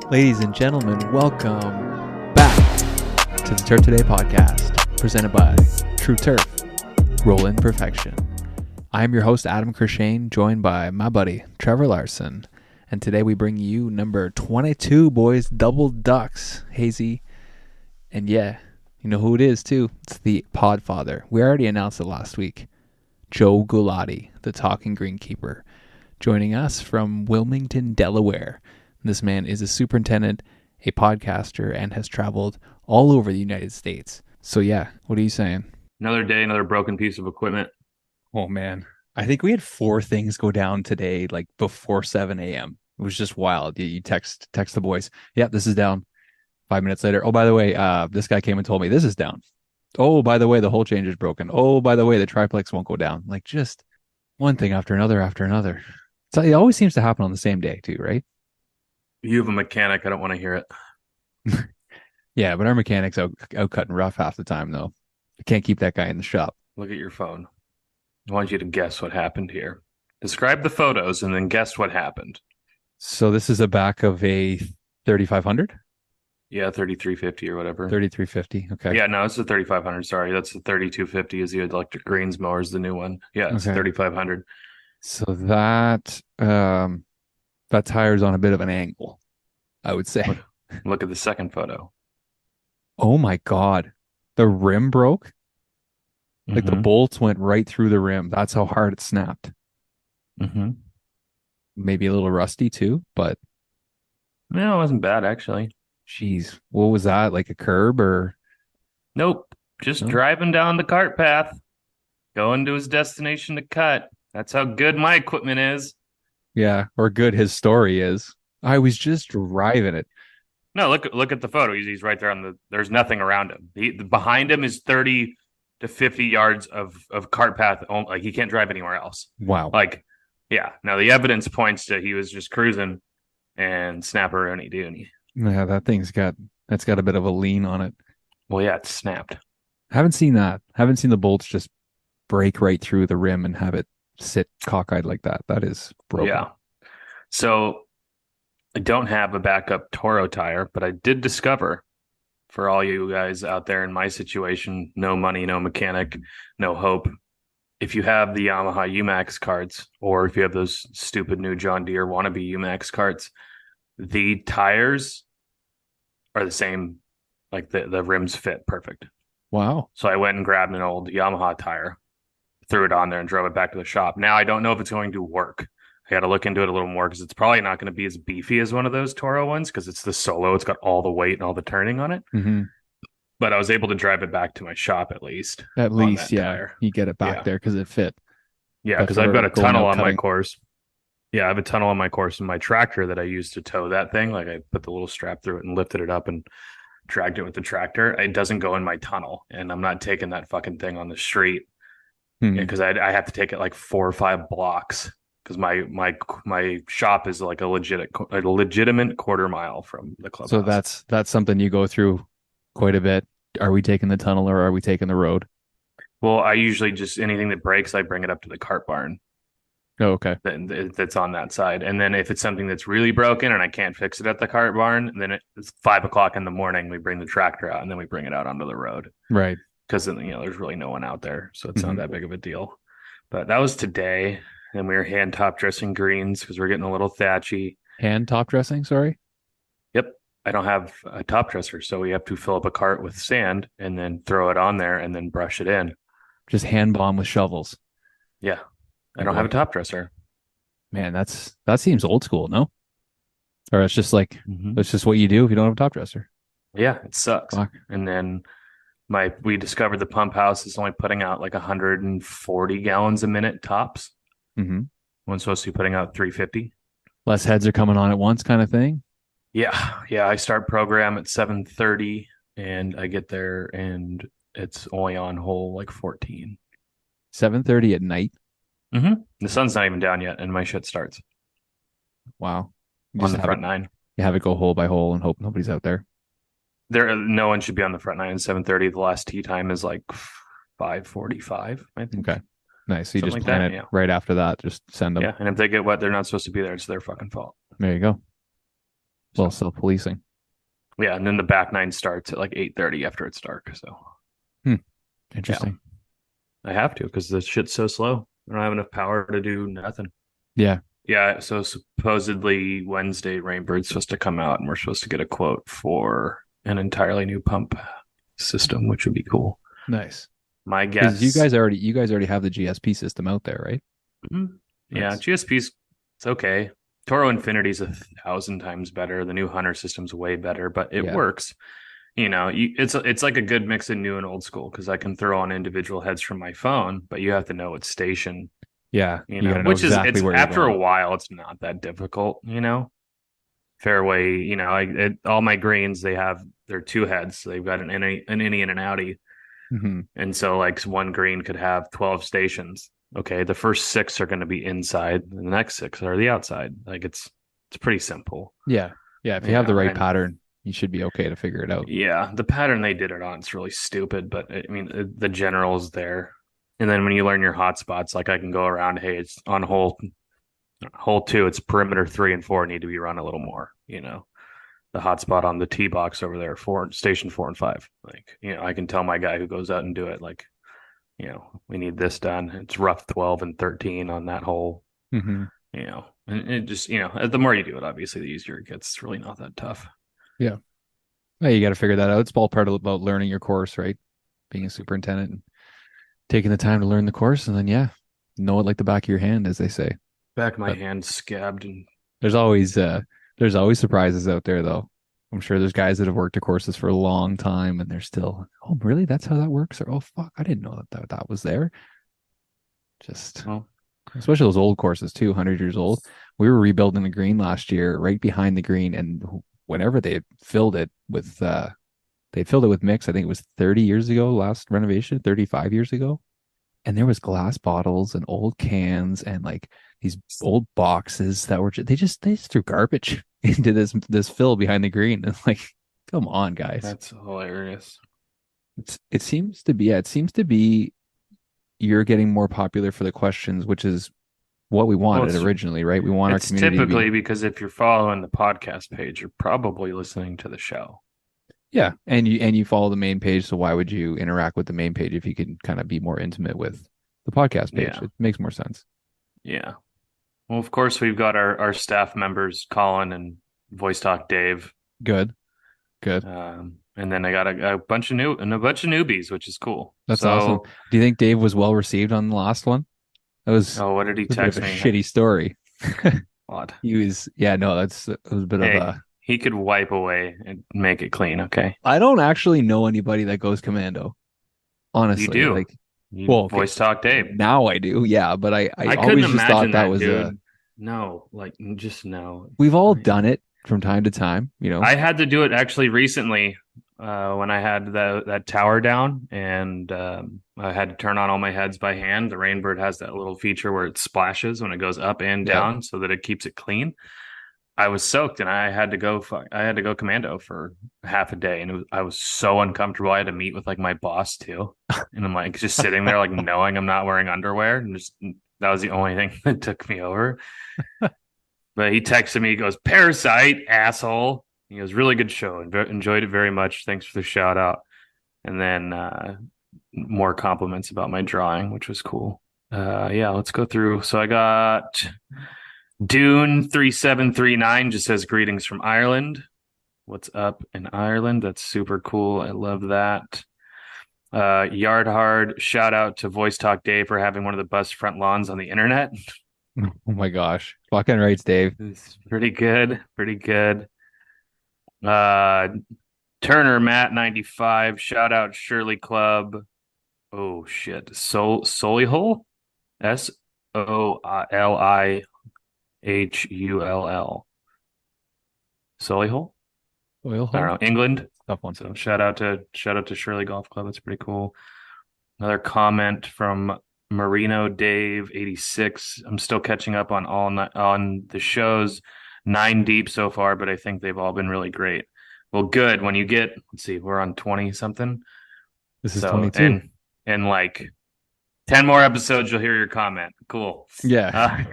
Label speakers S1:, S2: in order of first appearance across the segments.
S1: Ladies and gentlemen, welcome back to the Turf Today podcast, presented by True Turf, Roll in Perfection. I'm your host, Adam Kershane, joined by my buddy, Trevor Larson. And today we bring you number 22, boys, Double Ducks, Hazy. And yeah, you know who it is, too. It's the Podfather. We already announced it last week. Joe Gulotti, the talking greenkeeper, joining us from Wilmington, Delaware. This man is a superintendent, a podcaster, and has traveled all over the United States. So yeah, what are you saying?
S2: Another day, another broken piece of equipment.
S1: Oh man, I think we had 4 things go down today, like before 7 a.m. It was just wild. You text the boys. Yeah, this is down. 5 minutes later. Oh, by the way, this guy came and told me this is down. Oh, by the way, the whole change is broken. Oh, by the way, the triplex won't go down. Like just one thing after another after another. So it always seems to happen on the same day too, right?
S2: You have a mechanic. I don't want to hear it.
S1: Yeah, but our mechanic's out cutting rough half the time, though. I can't keep that guy in the shop.
S2: Look at your phone. I want you to guess what happened here. Describe the photos and then guess what happened.
S1: So this is a back of a 3500?
S2: Yeah, 3350 or whatever.
S1: 3350. Okay.
S2: Yeah, no, it's the 3500. Sorry, that's the 3250 is the electric greens mower is the new one. Yeah, it's 3500.
S1: So that tire's on a bit of an angle, I would say.
S2: Look at the second photo.
S1: Oh my God. The rim broke? Like the bolts went right through the rim. That's how hard it snapped. Maybe a little rusty too, but
S2: no, it wasn't bad actually.
S1: Jeez, what was that? Like a curb or?
S2: Nope. Just driving down the cart path, going to his destination to cut. That's how good my equipment is.
S1: Yeah, or good his story is. I was just driving it.
S2: No, look at the photo. He's right there there's nothing around him. Behind him is 30 to 50 yards of cart path. Like he can't drive anywhere else.
S1: Wow.
S2: Like, yeah. Now the evidence points to he was just cruising and snapperoni doony.
S1: Yeah, that's got a bit of a lean on it.
S2: Well, yeah, it's snapped.
S1: Haven't seen that. Haven't seen the bolts just break right through the rim and have it sit cockeyed like that. That is broken.
S2: Yeah. So I don't have a backup Toro tire, but I did discover for all you guys out there in my situation, no money, no mechanic, no hope. If you have the Yamaha UMAX carts, or if you have those stupid new John Deere wannabe UMAX carts, the tires are the same. Like the rims fit perfect.
S1: Wow.
S2: So I went and grabbed an old Yamaha tire, threw it on there and drove it back to the shop. Now I don't know if it's going to work. I got to look into it a little more because it's probably not going to be as beefy as one of those Toro ones because it's the Solo. It's got all the weight and all the turning on it. But I was able to drive it back to my shop at least.
S1: At least, yeah. Tire. You get it back there because it fit.
S2: Yeah, because I've got a tunnel on my course. Yeah, I have a tunnel on my course in my tractor that I used to tow that thing. Like I put the little strap through it and lifted it up and dragged it with the tractor. It doesn't go in my tunnel, and I'm not taking that fucking thing on the street because I have to take it like 4 or 5 blocks because my shop is like a legitimate quarter mile from the clubhouse.
S1: So that's something you go through quite a bit. Are we taking the tunnel or are we taking the road?
S2: Well, I usually just anything that breaks, I bring it up to the cart barn.
S1: Oh, okay.
S2: That's on that side. And then if it's something that's really broken and I can't fix it at the cart barn, then it's 5 o'clock in the morning. We bring the tractor out and then we bring it out onto the road.
S1: Right.
S2: Because there's really no one out there. So it's not that big of a deal. But that was today. And we were hand top dressing greens because we're getting a little thatchy.
S1: Hand top dressing? Sorry.
S2: Yep. I don't have a top dresser. So we have to fill up a cart with sand and then throw it on there and then brush it in.
S1: Just hand bomb with shovels.
S2: Yeah. I don't have a top dresser.
S1: Man, that seems old school, no? Or it's just like that's just what you do if you don't have a top dresser.
S2: Yeah, it sucks. Fuck. And then we discovered the pump house is only putting out like 140 gallons a minute tops. One's supposed to be putting out 350.
S1: Less heads are coming on at once, kind of thing.
S2: Yeah. I start program at 7:30, and I get there, and it's only on hole like 14.
S1: 7:30 at night.
S2: The sun's not even down yet, and my shit starts.
S1: Wow.
S2: On the front nine.
S1: You have it go hole by hole and hope nobody's out there.
S2: No one should be on the front nine at 7:30. The last tee time is like 5:45, I think.
S1: Okay. Nice. So you just plan it right after that. Just send them.
S2: Yeah. And if they get wet, they're not supposed to be there. It's their fucking fault.
S1: There you go. Well,
S2: So
S1: self-policing.
S2: yeah, and then the back nine starts at like 8:30 after it's dark. So
S1: Hmm.
S2: yeah,
S1: Interesting.
S2: I have to because the shit's so slow. I don't have enough power to do nothing.
S1: Yeah.
S2: Yeah, so supposedly Wednesday Rainbird's supposed to come out and we're supposed to get a quote for an entirely new pump system, which would be cool.
S1: Nice.
S2: My
S1: Because
S2: guess,
S1: you guys already have the GSP system out there, right?
S2: yeah,
S1: Nice.
S2: GSP's it's okay. Toro Infinity's 1,000 times better. The new Hunter system's way better, but it
S1: Yeah.
S2: works. It's like a good mix of new and old school because I can throw on individual heads from my phone, but you have to know what station,
S1: Yeah. You got to know
S2: which is
S1: exactly
S2: it's
S1: where you're
S2: after a
S1: going.
S2: while, it's not that difficult, fairway, all my greens, they're two heads. So they've got an innie and an outie.
S1: Hmm.
S2: And so like one green could have 12 stations. Okay, the first six are going to be inside, and the next six are the outside. Like it's pretty simple.
S1: Yeah. Yeah. If you
S2: You
S1: have the
S2: know,
S1: right
S2: and
S1: pattern, you should be okay to figure it out.
S2: yeah, the pattern they did it on, it's really stupid, but I mean the general's there. And then when you learn your hot spots, like I can go around, hey, it's on hole two, it's perimeter 3 and 4 need to be run a little more. The hotspot on the tee box over there, station 4 and 5. Like, I can tell my guy who goes out and do it, like, we need this done. It's rough 12 and 13 on that hole,
S1: Hmm.
S2: and it just, the more you do it, obviously, the easier it gets. It's really not that tough.
S1: Yeah. Well, you got to figure that out. It's all part of about learning your course, right? Being a superintendent and taking the time to learn the course, and then know it like the back of your hand, as they say.
S2: Back of my
S1: But
S2: hand scabbed and
S1: there's always there's always surprises out there, though. I'm sure there's guys that have worked at courses for a long time, and they're still, oh, really? That's how that works? Or oh, fuck, I didn't know that was there. Just
S2: well,
S1: especially those old courses too, 100 years old. We were rebuilding the green last year, right behind the green, and whenever they filled it with mix. I think it was 30 years ago, last renovation, 35 years ago. And there was glass bottles and old cans and like these old boxes that were they just threw garbage into this fill behind the green. And like, come on, guys.
S2: that's hilarious.
S1: It seems to be you're getting more popular for the questions, which is what we
S2: Well,
S1: wanted originally, right? We want our
S2: it's
S1: community to
S2: typically
S1: be.
S2: because if you're following the podcast page, you're probably listening to the show.
S1: Yeah, and you follow the main page, so why would you interact with the main page if you can kind of be more intimate with the podcast page?
S2: Yeah.
S1: It makes more sense.
S2: Yeah. Well, of course, we've got our staff members, Colin and Voice Talk Dave.
S1: Good, good.
S2: And then I got a bunch of newbies, which is cool.
S1: That's awesome.
S2: So,
S1: Do you think Dave was well received on the last one? That was
S2: oh, what did he
S1: a bit of
S2: text
S1: a
S2: me?
S1: shitty story.
S2: Odd.
S1: He was, yeah, no, it was a bit of
S2: Hey,
S1: a.
S2: he could wipe away and make it clean. Okay,
S1: I don't actually know anybody that goes commando,
S2: you
S1: honestly.
S2: do.
S1: Like,
S2: You
S1: well, okay,
S2: Voice Talk Dave.
S1: now I do, yeah, but I
S2: I couldn't
S1: always just thought
S2: imagine
S1: that
S2: that,
S1: was a.
S2: dude. No, like just no.
S1: We've all done it from time to time, you know.
S2: I had to do it actually recently when I had that tower down and I had to turn on all my heads by hand. The Rainbird has that little feature where it splashes when it goes up and
S1: Yeah.
S2: down so that it keeps it clean. I was soaked and I had to go commando for half a day and I was so uncomfortable. I had to meet with like my boss too. And I'm like just sitting there like knowing I'm not wearing underwear and just that was the only thing that took me over. But he texted me, he goes, "Parasite, asshole." He goes, "Really good show. Enjoyed it very much. Thanks for the shout out." And then more compliments about my drawing, which was cool. Yeah, let's go through. So I got Dune3739 just says greetings from Ireland. What's up in Ireland? That's super cool. I love that. Yard Hard, shout out to Voice Talk Dave for having one of the best front lawns on the internet.
S1: Oh my gosh. Fucking rights, Dave.
S2: It's pretty good. Pretty good. Uh, Turner Matt 95. Shout out Shirley Club. Oh shit. Solihull? Solihul. Solihull?
S1: Oil
S2: I don't
S1: hole?
S2: know. England.
S1: Tough one.
S2: So shout out to Shirley Golf Club. That's pretty cool. Another comment from Marino Dave 86. I'm still catching up on on the shows. 9 deep so far, but I think they've all been really great. Well, good. When you get, let's see, we're on 20 something.
S1: This is
S2: So
S1: 22.
S2: and like 10 more episodes, you'll hear your comment. Cool.
S1: Yeah.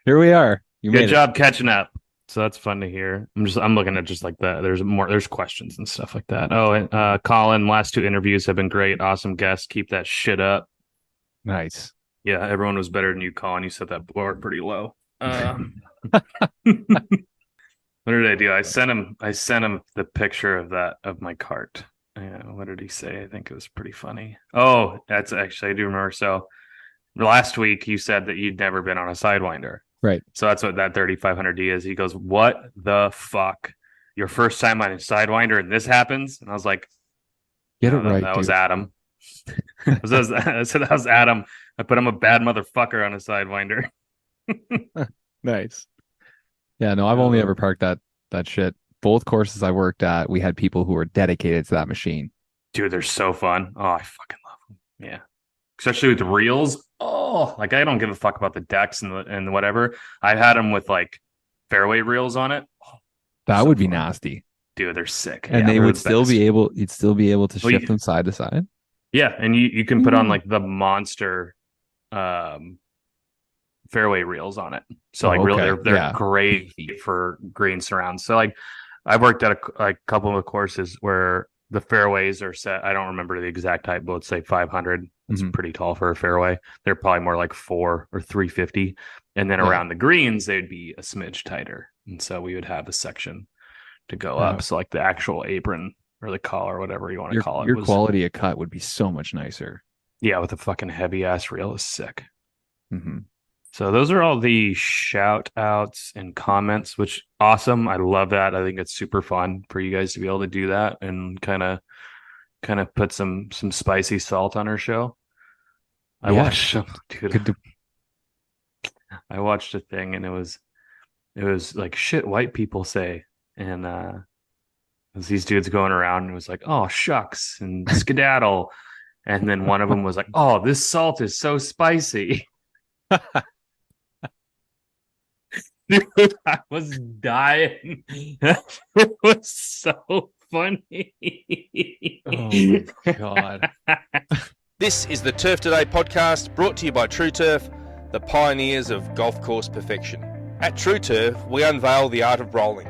S1: Here we are. You
S2: Good
S1: made
S2: job catching up. So that's fun to hear. I'm looking at just like that. There's questions and stuff like that. Oh, and Colin, last two interviews have been great. Awesome guests. Keep that shit up.
S1: Nice.
S2: Yeah, everyone was better than you, Colin. You set that bar pretty low. What did I do? I sent him the picture of my cart. What did he say? I think it was pretty funny. Oh, that's actually I do remember. So last week you said that you'd never been on a Sidewinder.
S1: Right.
S2: So that's what that 3500D is. He goes, "What the fuck? Your first time on a Sidewinder and this happens?" And I was like,
S1: Get it
S2: "No,
S1: right,
S2: that was
S1: dude.
S2: Adam." I said that was Adam. I put him a bad motherfucker on a Sidewinder.
S1: Nice. Yeah, no, I've only ever parked that shit. Both courses I worked at, we had people who were dedicated to that machine.
S2: Dude, they're so fun. Oh, I fucking love them. Yeah. Especially with the reels. Oh, like I don't give a fuck about the decks and whatever. I've had them with like fairway reels on it. Oh,
S1: That
S2: so
S1: would be
S2: fun.
S1: nasty.
S2: Dude, they're sick.
S1: And
S2: Yeah,
S1: they
S2: they're
S1: would
S2: the
S1: still
S2: best.
S1: be able, you'd still be able to
S2: Well,
S1: shift them side to side.
S2: yeah, and you can put on
S1: Ooh.
S2: like the monster fairway reels on it. So
S1: Oh,
S2: like really
S1: okay.
S2: they're
S1: Yeah.
S2: great for green surrounds. So like I've worked at a couple of courses where the fairways are set. I don't remember the exact height, but let's say 500. It's
S1: Mhm.
S2: pretty tall for a fairway. They're probably more like 4 or 350. And then
S1: Yeah.
S2: around the greens, they'd be a smidge tighter. And so we would have a section to go
S1: Yeah.
S2: up. So like the actual apron or the collar, whatever you want to
S1: Your
S2: call it,
S1: your
S2: was
S1: quality of cut would be so much nicer.
S2: yeah, with a fucking heavy ass reel is sick.
S1: Hmm.
S2: So those are all the shout outs and comments, which awesome. I love that. I think it's super fun for you guys to be able to do that and kind of put some spicy salt on our show. I
S1: Yeah.
S2: watched dude,
S1: Could do,
S2: I watched a thing and it was like shit white people say. And it was these dudes going around and it was like, oh shucks and skedaddle. And then one of them was like, oh, this salt is so spicy. Dude, I was dying. It was so funny.
S1: oh my God.
S3: This is the Turf Today podcast brought to you by True Turf, the pioneers of golf course perfection. At True Turf, we unveil the art of rolling,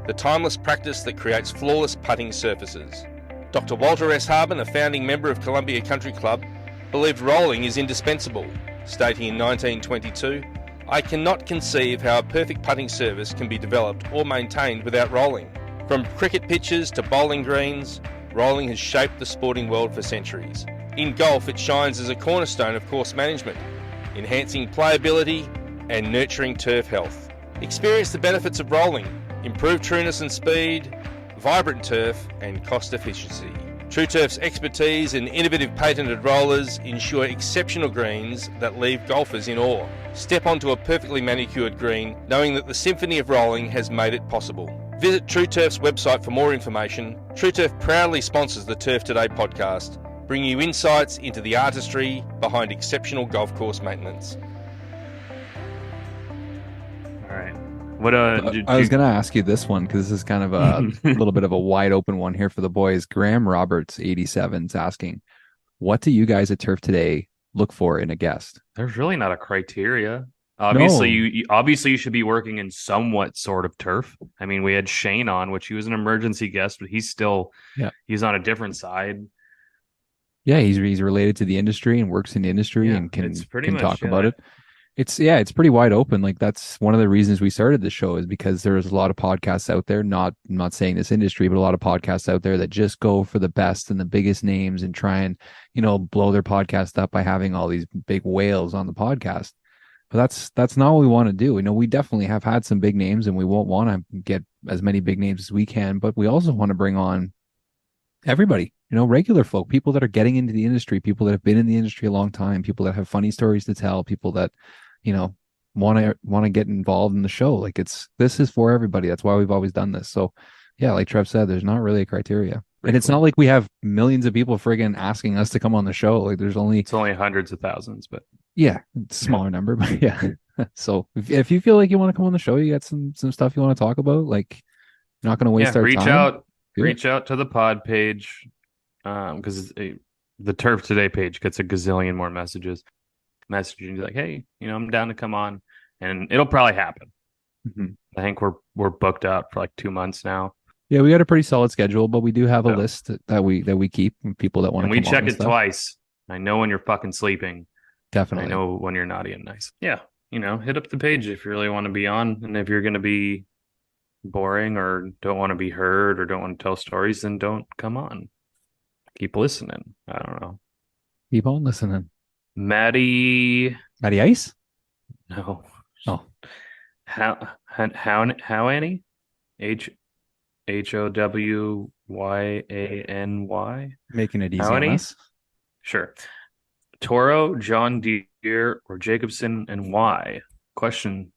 S3: the timeless practice that creates flawless putting surfaces. Dr. Walter S. Harben, a founding member of Columbia Country Club, believed rolling is indispensable, stating in 1922, "I cannot conceive how a perfect putting surface can be developed or maintained without rolling. From cricket pitches to bowling greens, rolling has shaped the sporting world for centuries. In golf, it shines as a cornerstone of course management, enhancing playability and nurturing turf health. Experience the benefits of rolling, improved trueness and speed, vibrant turf and cost efficiency. True Turf's expertise and innovative patented rollers ensure exceptional greens that leave golfers in awe. Step onto a perfectly manicured green, knowing that the symphony of rolling has made it possible. Visit True Turf's website for more information. True Turf proudly sponsors the Turf Today podcast, bringing you insights into the artistry behind exceptional golf course maintenance.
S2: All right. What
S1: I was going to ask you this one because this is kind of a little bit of a wide open one here for the boys. Graham Roberts, 87, is asking, what do you guys at Turf Today look for in a guest?
S2: There's really not a criteria. Obviously, you should be working in somewhat sort of turf. I mean, we had Shane on, which he was an emergency guest, but he's on a different side.
S1: Yeah, he's related to the industry and works in the industry and can talk about it. It's pretty wide open. Like that's one of the reasons we started the show is because there's a lot of podcasts out there, not saying this industry, but a lot of podcasts out there that just go for the best and the biggest names and try and, blow their podcast up by having all these big whales on the podcast. But that's not what we want to do. We definitely have had some big names and we won't want to get as many big names as we can, but we also want to bring on everybody, regular folk, people that are getting into the industry, people that have been in the industry a long time, people that have funny stories to tell, people that, want to get involved in the show. Like this is for everybody. That's why we've always done this. So yeah, like Trev said, there's not really a criteria. And it's not like we have millions of people friggin' asking us to come on the show. Like it's only
S2: hundreds of thousands, but
S1: yeah, it's a smaller number, but yeah. So if you feel like you want to come on the show, you got some stuff you want to talk about, like you're not going to waste our time.
S2: Reach out to the pod page. Because the Turf Today page gets a gazillion more messages. Messaging like, hey, I'm down to come on, and it'll probably happen.
S1: Mhm.
S2: I think we're booked out for like 2 months now,
S1: Yeah, we got a pretty solid schedule, but we do have a
S2: so,
S1: list that we keep from people that want
S2: and
S1: to
S2: we
S1: come on
S2: check
S1: and
S2: it
S1: stuff.
S2: twice. I know when you're fucking sleeping. I
S1: Definitely.
S2: know when you're naughty and nice. Yeah, hit up the page if you really want to be on, and if you're going to be boring or don't want to be heard or don't want to tell stories, then don't come on. Keep listening. I don't know.
S1: Keep on listening.
S2: Maddie,
S1: Matty Ice?
S2: no,
S1: Oh,
S2: how Annie? Howany?
S1: making it easy
S2: How
S1: on
S2: any?
S1: us.
S2: Sure. Toro, John Deere, or Jacobson, and why? Question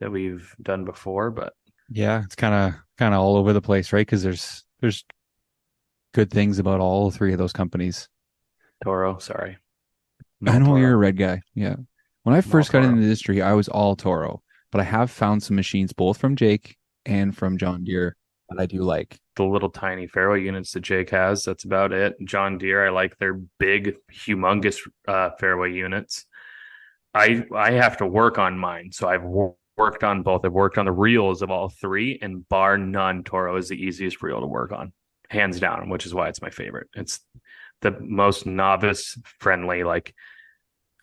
S2: that we've done before, but
S1: Yeah, it's kind of all over the place, right? Because there's good things about all three of those companies.
S2: Toro, sorry. I'm
S1: I
S2: all
S1: know you're a
S2: Toro.
S1: red guy. Yeah. When I
S2: I'm all
S1: first got into
S2: Toro.
S1: the industry, I was all Toro, but I have found some machines both from Jake and from John Deere that I do like.
S2: The little tiny fairway units that Jake has, that's about it. John Deere, I like their big, humongous fairway units. I have to work on mine, so I've worked on both. I've worked on the reels of all three, and bar none, Toro is the easiest reel to work on, hands down, which is why it's my favorite. It's the most novice friendly. Like,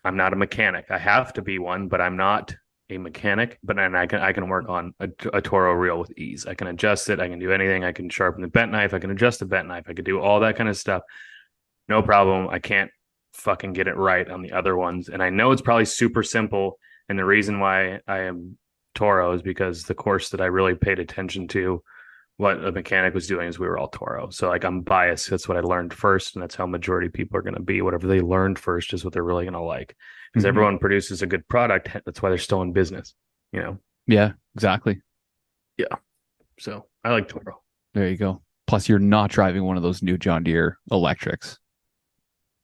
S2: I'm not a mechanic. I have to be one, but I'm not a mechanic. But then I can work on a Toro reel with ease. I can adjust it. I can do anything. I can sharpen the bent knife. I can adjust the bent knife. I could do all that kind of stuff. No problem. I can't fucking get it right on the other ones. And I know it's probably super simple. And the reason why I am Toro is because the course that I really paid attention to, what a mechanic was doing, is we were all Toro. So like, I'm biased. That's what I learned first, and that's how majority of people are going to be. Whatever they learned first is what they're really going to like. Because
S1: Mhm.
S2: everyone produces a good product. That's why they're still in business. You know.
S1: Yeah, exactly.
S2: Yeah. So I like Toro.
S1: There you go. Plus, you're not driving one of those new John Deere electrics,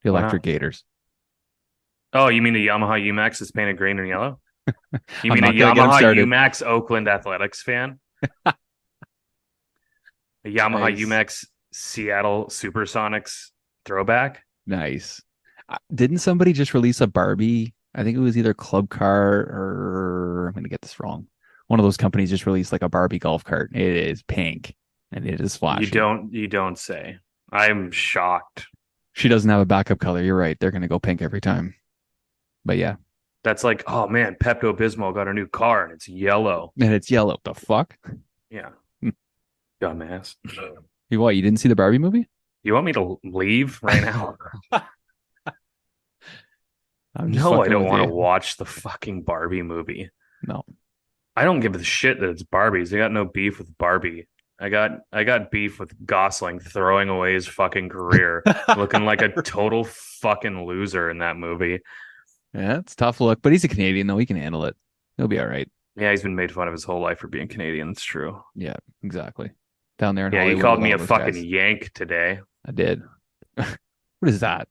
S1: the
S2: Why
S1: electric
S2: not?
S1: gators.
S2: Oh, you mean the Yamaha UMAX is painted green and yellow? You
S1: I'm
S2: mean a
S1: not gonna get him
S2: Yamaha
S1: started.
S2: UMAX Oakland Athletics fan? A Yamaha
S1: Nice.
S2: UMAX Seattle Supersonics throwback?
S1: Nice. Didn't somebody just release a Barbie? I think it was either Club Car or I'm gonna get this wrong. One of those companies just released like a Barbie golf cart. It is pink and it is
S2: You
S1: flashy.
S2: don't you don't say. I'm shocked.
S1: She doesn't have a backup color. You're right. They're gonna go pink every time. But yeah,
S2: That's like, oh man, Pepto Bismol got a new car and it's yellow.
S1: and it's yellow. The fuck?
S2: Yeah, dumbass.
S1: You what? You didn't see the Barbie movie?
S2: You want me to leave right now?
S1: I'm just
S2: No, I
S1: fucking
S2: don't
S1: with
S2: want to
S1: you.
S2: watch the fucking Barbie movie.
S1: No.
S2: I don't give a shit that it's Barbies. I got no beef with Barbie. I got beef with Gosling throwing away his fucking career, looking like a total fucking loser in that movie.
S1: Yeah, it's a tough look, but he's a Canadian though. He can handle it. He'll be all right.
S2: Yeah, he's been made fun of his whole life for being Canadian. It's true.
S1: Yeah, exactly. Down there in
S2: Yeah, you
S1: Hollywood
S2: called
S1: with
S2: me
S1: all
S2: a
S1: those
S2: fucking
S1: guys.
S2: Yank today.
S1: I did. What is that?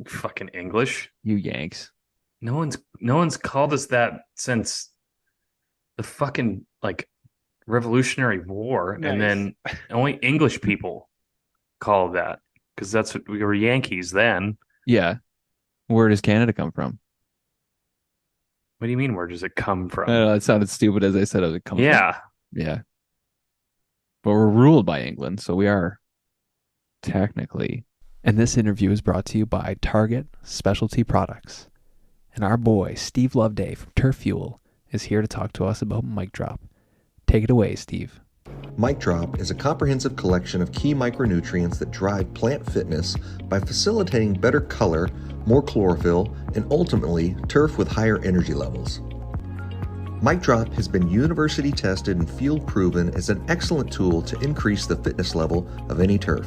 S2: Fucking English.
S1: You Yanks.
S2: No one's called us that since the fucking like Revolutionary War, and
S1: Nice.
S2: then only English people called that because that's what we were Yankees then.
S1: Yeah. Where does Canada come from?
S2: What do you mean? Where does it come
S1: I don't
S2: from?
S1: know, it sounded stupid as I said it comes from.
S2: Yeah,
S1: Yeah. But we're ruled by England, so we are technically. And this interview is brought to you by Target Specialty Products. And our boy, Steve Loveday from Turf Fuel, is here to talk to us about Mic Drop. Take it away, Steve.
S4: Mic Drop is a comprehensive collection of key micronutrients that drive plant fitness by facilitating better color, more chlorophyll, and ultimately turf with higher energy levels. Mic Drop has been university tested and field proven as an excellent tool to increase the fitness level of any turf.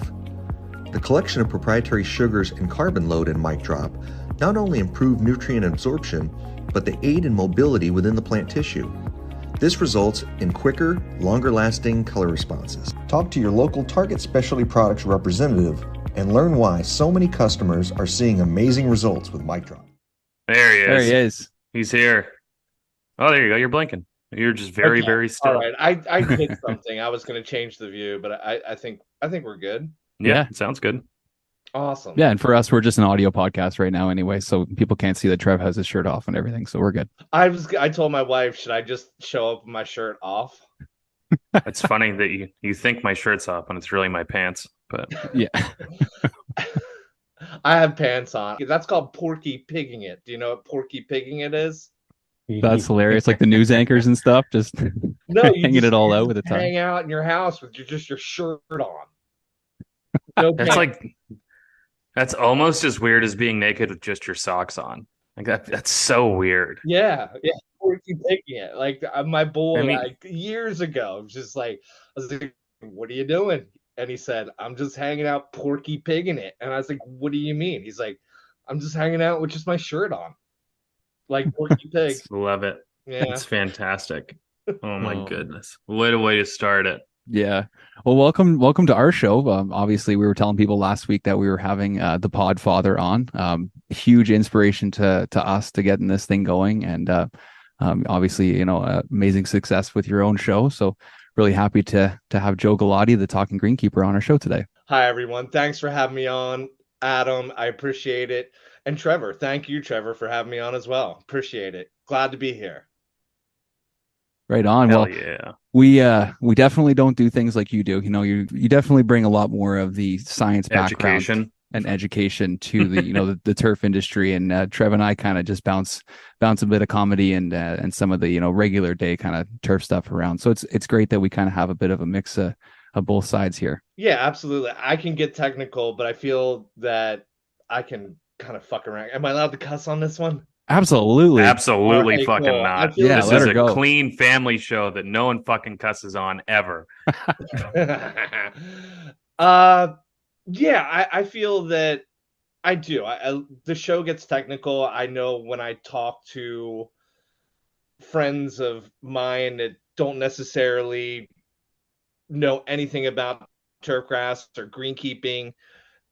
S4: The collection of proprietary sugars and carbon load in Mic Drop not only improve nutrient absorption, but they aid in mobility within the plant tissue. This results in quicker, longer-lasting color responses. Talk to your local Target Specialty Products representative and learn why so many customers are seeing amazing results with Mic Drop.
S2: there he is.
S1: There he is.
S2: He's here. Oh, there you go. You're blinking. You're just very,
S5: Okay.
S2: very still.
S5: All right, I did something. I was going to change the view, but I think we're good.
S2: Yeah,
S1: Yeah.
S2: it sounds good.
S5: Awesome.
S1: Yeah, and for us, we're just an audio podcast right now anyway, so people can't see that Trev has his shirt off and everything, so we're good.
S5: I told my wife, should I just show up with my shirt off?
S2: It's funny that you think my shirt's off when it's really my pants, but
S1: Yeah.
S5: I have pants on. That's called porky pigging it. Do you know what porky pigging it is?
S1: That's hilarious. Like the news anchors and stuff, just
S5: No,
S1: hanging it all out with a tongue.
S5: hang out in your house with your shirt on. No
S2: that's
S5: pants.
S2: that's almost as weird as being naked with just your socks on. Like that's so weird.
S5: Yeah, porky pigging it. Like my boy,
S2: I mean-
S5: like years ago, was just like, I was like, "What are you doing?" And he said, "I'm just hanging out, porky pigging it." And I was like, "What do you mean?" He's like, "I'm just hanging out with just my shirt on, like Porky Pig."
S2: Love it.
S5: Yeah,
S2: It's fantastic. Oh my
S1: Oh.
S2: goodness. What a way to start it.
S1: Yeah. Well, welcome to our show. Obviously, we were telling people last week that we were having the Podfather on. Huge inspiration to us to getting this thing going, and obviously, amazing success with your own show. So, really happy to have Joe Gulotti, the Talking Greenkeeper, on our show today.
S5: Hi, everyone. Thanks for having me on, Adam. I appreciate it. And Trevor, thank you, Trevor, for having me on as well. Appreciate it. Glad to be here.
S1: Right on.
S2: Hell
S1: Well,
S2: yeah.
S1: we definitely don't do things like you do. You definitely bring a lot more of the science background
S2: Education.
S1: and education to the the turf industry. And Trev and I kind of just bounce a bit of comedy and some of the regular day kind of turf stuff around. So it's great that we kind of have a bit of a mix of both sides here.
S5: Yeah, absolutely. I can get technical, but I feel that I can kind of fuck around. Am I allowed to cuss on this one?
S1: Absolutely.
S2: Absolutely
S5: Okay,
S2: fucking
S5: cool.
S2: not.
S5: I feel
S1: Yeah,
S2: This
S1: let
S2: is
S1: her
S2: a
S1: go.
S2: clean family show that no one fucking cusses on ever.
S5: Yeah, I feel that I do. The show gets technical. I know when I talk to friends of mine that don't necessarily know anything about turfgrass or greenkeeping,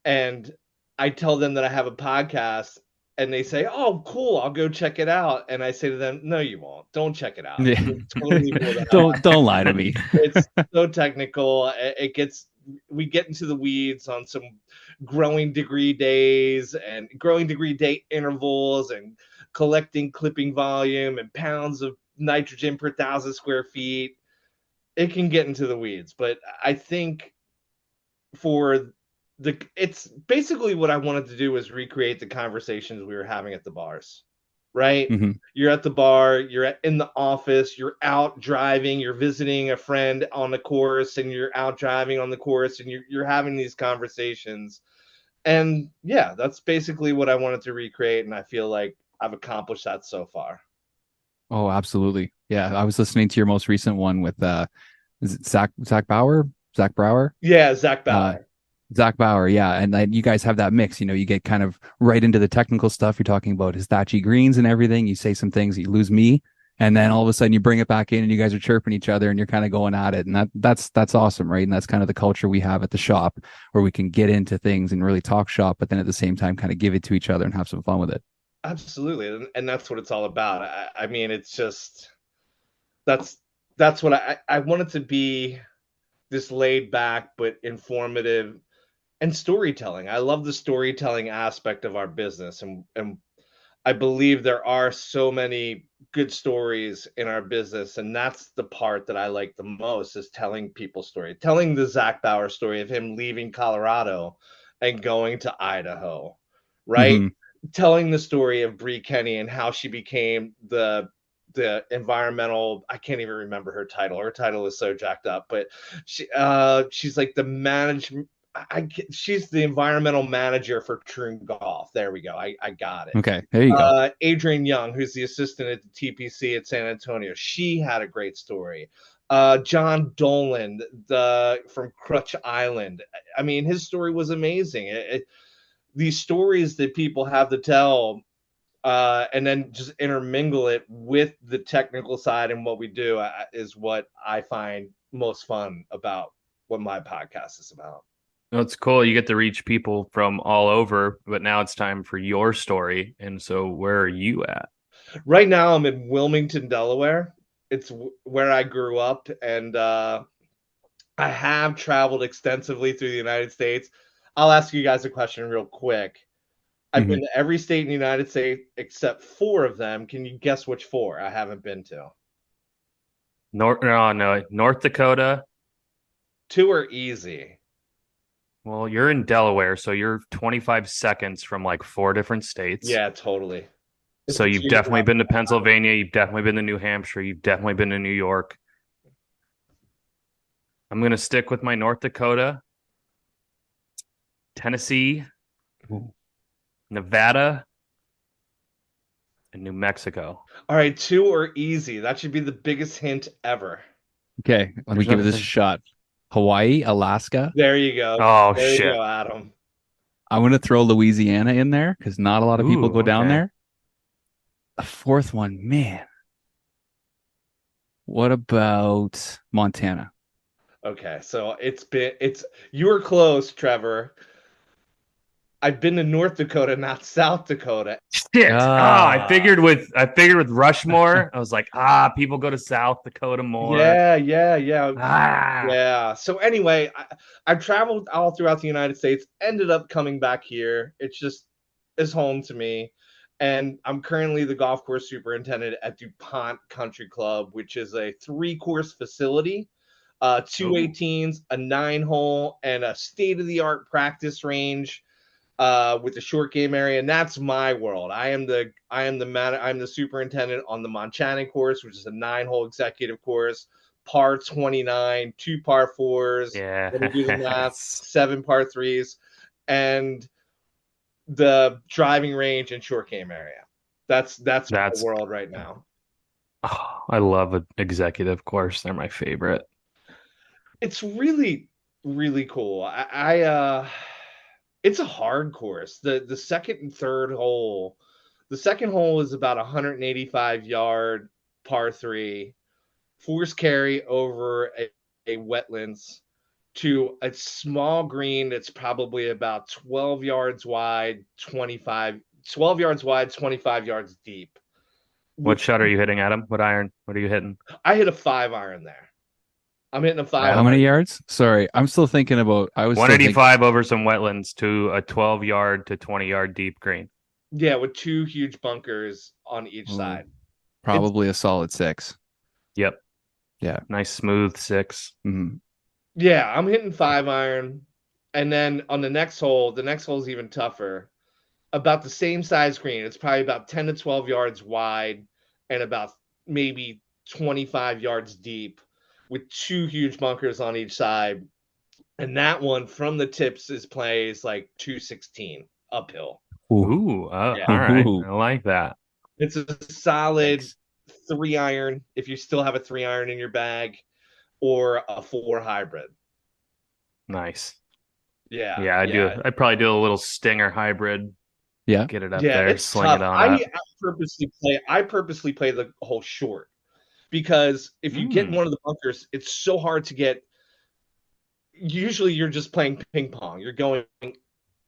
S5: and I tell them that I have a podcast, and they say, "Oh, cool, I'll go check it out." And I say to them, "No, you won't. Don't check it out.
S1: Yeah.
S5: You'll totally bore the hell out
S1: Don't lie to me.
S5: It's so technical. We get into the weeds on some growing degree days and growing degree day intervals and collecting clipping volume and pounds of nitrogen per 1,000 square feet. It can get into the weeds, but I think it's basically what I wanted to do was recreate the conversations we were having at the bars, right?
S1: Mhm.
S5: You're at the bar, in the office, you're out driving, you're visiting a friend on the course, and you're out driving on the course, and you're having these conversations. And yeah, that's basically what I wanted to recreate, and I feel like I've accomplished that so far.
S1: Oh, absolutely. Yeah, I was listening to your most recent one with is it Zach Bauer? Zach Brower?
S5: Yeah, Zach Bauer.
S1: Zach Bauer, yeah. And then you guys have that mix, you get kind of right into the technical stuff. You're talking about Histachi greens and everything. You say some things, you lose me. And then all of a sudden you bring it back in and you guys are chirping each other and you're kind of going at it. And that's awesome, right? And that's kind of the culture we have at the shop where we can get into things and really talk shop, but then at the same time kind of give it to each other and have some fun with it.
S5: Absolutely. And that's what it's all about. I mean, it's just that's what I want it to be, this laid back but informative and storytelling. I love the storytelling aspect of our business, and I believe there are so many good stories in our business, and that's the part that I like the most, is telling people's story, telling the Zach Bauer story of him leaving Colorado and going to Idaho, right?
S1: Mm-hmm.
S5: Telling the story of Bree Kenny and how she became the environmental, I can't even remember her title. Her title is so jacked up, but she's like the management. She's the environmental manager for Troon Golf. There we go. I got it.
S1: Okay, there you go.
S5: Adrian Young, who's the assistant at the TPC at San Antonio, she had a great story. John Dolan, from Crutch Island. I mean, his story was amazing. These stories that people have to tell, and then just intermingle it with the technical side and what we do, is what I find most fun about what my podcast is about.
S2: Well, it's cool. You get to reach people from all over, but now it's time for your story. And so where are you at?
S5: Right now I'm in Wilmington, Delaware. It's where I grew up, and I have traveled extensively through the United States. I'll ask you guys a question real quick. I've
S1: Mhm.
S5: been to every state in the United States except 4 of them. Can you guess which 4 I haven't been to?
S2: North Dakota.
S5: 2 are easy.
S2: Well, you're in Delaware, so you're 25 seconds from like 4 different states.
S5: Yeah, totally. It's
S2: So
S5: a
S2: you've definitely
S5: geographic.
S2: been to Pennsylvania, you've definitely been to New Hampshire, you've definitely been to New York. I'm going to stick with my North Dakota, Tennessee,
S1: Ooh.
S2: Nevada, and New Mexico.
S5: All right, 2 are easy. That should be the biggest hint ever.
S1: Okay, let me give it this shot. Hawaii, Alaska.
S5: There you go.
S2: Oh,
S5: There you
S2: shit.
S5: go, Adam.
S1: I'm going to throw Louisiana in there because not a lot of people
S2: Ooh,
S1: go down
S2: okay.
S1: there. A fourth one, man. What about Montana?
S5: Okay, so you were close, Trevor. I've been to North Dakota, not South Dakota.
S2: Shit. I
S1: Ah.
S2: figured with Rushmore, I was like, people go to South Dakota more.
S5: Yeah.
S2: Ah.
S5: So anyway, I've traveled all throughout the United States, ended up coming back here. It's just is home to me. And I'm currently the golf course superintendent at DuPont Country Club, which is a 3-course facility, two
S2: Ooh.
S5: 18s, a 9-hole, and a state-of-the-art practice range with the short game area, and that's my world. I'm the superintendent on the Montana course, which is a 9-hole executive course, par 29, 2 par 4s.
S2: Yeah.
S5: Let me do the math, 7 par 3s, and the driving range and short game area. That's my
S2: That's
S5: world right now.
S2: I love an executive course. They're my favorite.
S5: It's really, really cool. It's a hard course. The second and third hole, the second hole is about 185-yard par 3, force carry over a wetlands to a small green that's probably about 12 yards wide, 12 yards wide, 25 yards deep.
S2: What shot are you hitting, Adam? What iron? What are you hitting?
S5: I hit a 5-iron there. I'm hitting a 5
S1: How
S5: iron.
S1: many yards? Sorry, I'm still thinking about. I was still thinking.
S2: 185 over some wetlands to a 12-yard to 20-yard deep green.
S5: Yeah, with 2 huge bunkers on each
S1: Ooh,
S5: side.
S1: probably a solid 6.
S2: Yep.
S1: Yeah.
S2: Nice smooth 6.
S1: Mm-hmm.
S5: Yeah, I'm hitting 5-iron. And then on the next hole is even tougher. About the same size green. It's probably about 10 to 12 yards wide and about maybe 25 yards deep with 2 huge bunkers on each side. And that one from the tips plays like 216 uphill.
S2: Ooh,
S5: Yeah.
S2: all right.
S1: Ooh.
S2: I like that.
S5: It's a solid
S2: Thanks.
S5: 3-iron if you still have a 3-iron in your bag, or a 4 hybrid.
S2: Nice.
S5: Yeah.
S2: Yeah, I'd probably do a little stinger hybrid.
S1: Yeah.
S2: Get it up
S5: Yeah,
S2: there,
S5: it's
S2: sling
S5: tough.
S2: it on
S5: I
S2: up.
S5: purposely play the whole short because if you get in one of the bunkers, it's so hard to get. Usually, you're just playing ping pong. You're going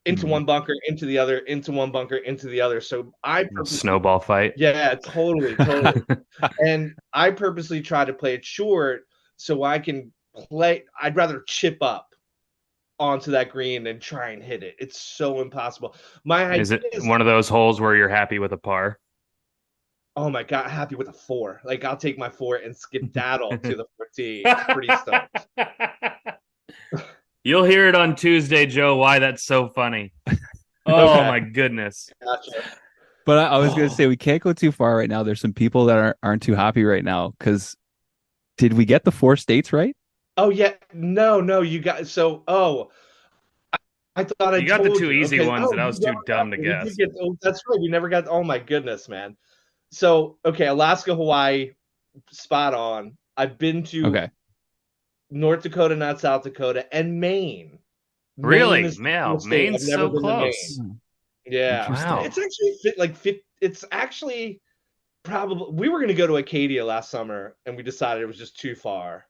S5: into one bunker, into the other, into one bunker, into the other. So
S2: Snowball fight.
S5: Yeah, totally. And I purposely try to play it short so I can play. I'd rather chip up onto that green and try and hit it. It's so impossible.
S2: Is it one of those holes where you're happy with a par?
S5: Oh my God, happy with a 4. Like, I'll take my 4 and skedaddle to the 4T. Pretty stoked.
S2: You'll hear it on Tuesday, Joe, why that's so funny. Oh,
S5: Okay.
S2: my goodness.
S5: Gotcha.
S1: But I was going to say we can't go too far right now. There's some people that aren't too happy right now because did we get the 4 states right?
S5: Oh yeah, no, you got I thought I
S2: You got the
S5: told
S2: 2
S5: you.
S2: easy
S5: Okay.
S2: ones that I was too dumb to
S5: We
S2: guess.
S5: did get. Oh, that's right. We never got. Oh my goodness, man. So okay, Alaska, Hawaii, spot on. I've been to North Dakota, not South Dakota, and Maine.
S2: Really?
S5: Maine is
S2: Maine's
S5: I've never
S2: so
S5: been to
S2: close.
S5: Maine. Yeah.
S2: Wow.
S5: It's actually it's actually probably we were gonna go to Acadia last summer and we decided it was just too far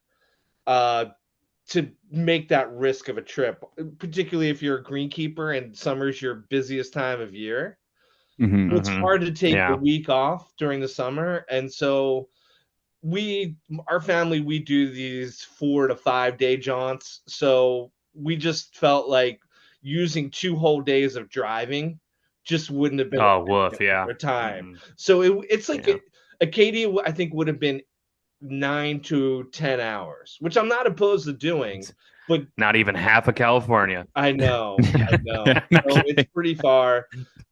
S5: to make that risk of a trip, particularly if you're a greenkeeper and summer's your busiest time of year.
S1: Mm-hmm.
S5: It's hard to take
S2: Yeah.
S5: a week off during the summer. And so our family, we do these 4 to 5 day jaunts. So we just felt like using 2 whole days of driving just wouldn't have been
S2: Oh, woof, yeah.
S5: a time.
S2: Mhm.
S5: So it's like
S2: Yeah.
S5: Acadia, I think, would have been 9 to 10 hours, which I'm not opposed to doing,
S2: It's
S5: but
S2: not even half of California.
S5: I know.
S1: Yeah, no
S5: So it's
S1: kidding.
S5: pretty far.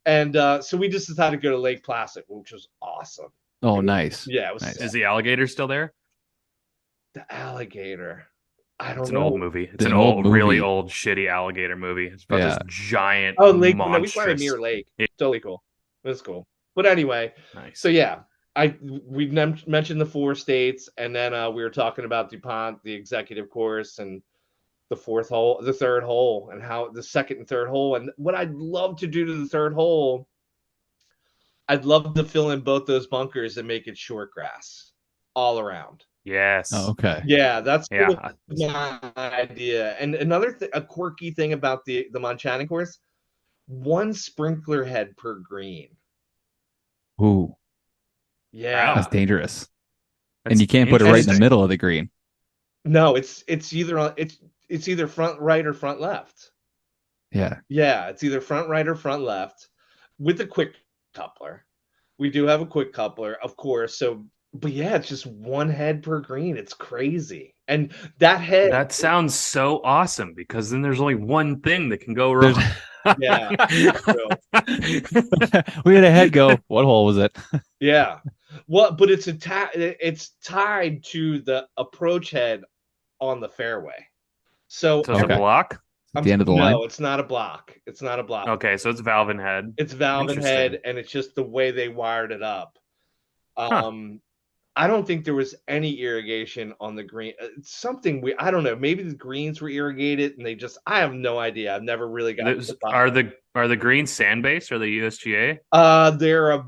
S5: And so we just decided to go to Lake Placid, which was awesome.
S1: Oh, nice.
S5: Yeah, it was
S1: Nice.
S2: Is the alligator still there?
S5: the alligator. I don't
S2: It's an
S5: know.
S2: old movie. It's
S1: An
S2: an
S1: old
S2: old, really
S1: movie.
S2: old, shitty alligator movie. It's about
S1: Yeah.
S2: this giant,
S5: Oh, Lake. No, we swam at
S2: monstrous.
S5: Mirror Lake.
S2: Yeah.
S5: Totally cool. It was cool. But anyway,
S2: Nice.
S5: so yeah, we mentioned the 4 states, and then we were talking about DuPont, the executive course, and the third hole, and how the second and third hole. And what I'd love to do to the third hole, I'd love to fill in both those bunkers and make it short grass all around.
S2: Yes.
S1: Oh, okay.
S5: Yeah, that's
S2: Yeah.
S5: my idea. And another a quirky thing about the Montana course, 1 sprinkler head per green.
S1: Ooh,
S5: Yeah.
S1: that's dangerous.
S2: That's
S1: And you can't put it right in the
S2: interesting.
S1: middle of the green.
S5: No, it's either front right or front left.
S1: Yeah.
S5: Yeah, it's either front right or front left with a quick coupler. We do have a quick coupler, of course. So, but yeah, it's just 1 head per green. It's crazy. And that head,
S2: That sounds so awesome because then there's only one thing that can go wrong.
S5: yeah,
S1: We had a head go. What hole was it?
S5: yeah. Well, but it's tied to the approach head on the fairway. So
S2: So it's
S1: Okay.
S2: a block?
S1: At the end of the
S5: no,
S1: line.
S5: it's not a block. It's not a block.
S2: Okay, so it's valve and head.
S5: It's valve and
S2: Interesting.
S5: head, and it's just the way they wired it up. I don't think there was any irrigation on the green. It's something I don't know. Maybe the greens were irrigated, and I have no idea. I've never really got.
S2: Are the greens sand based or the USGA?
S5: They're a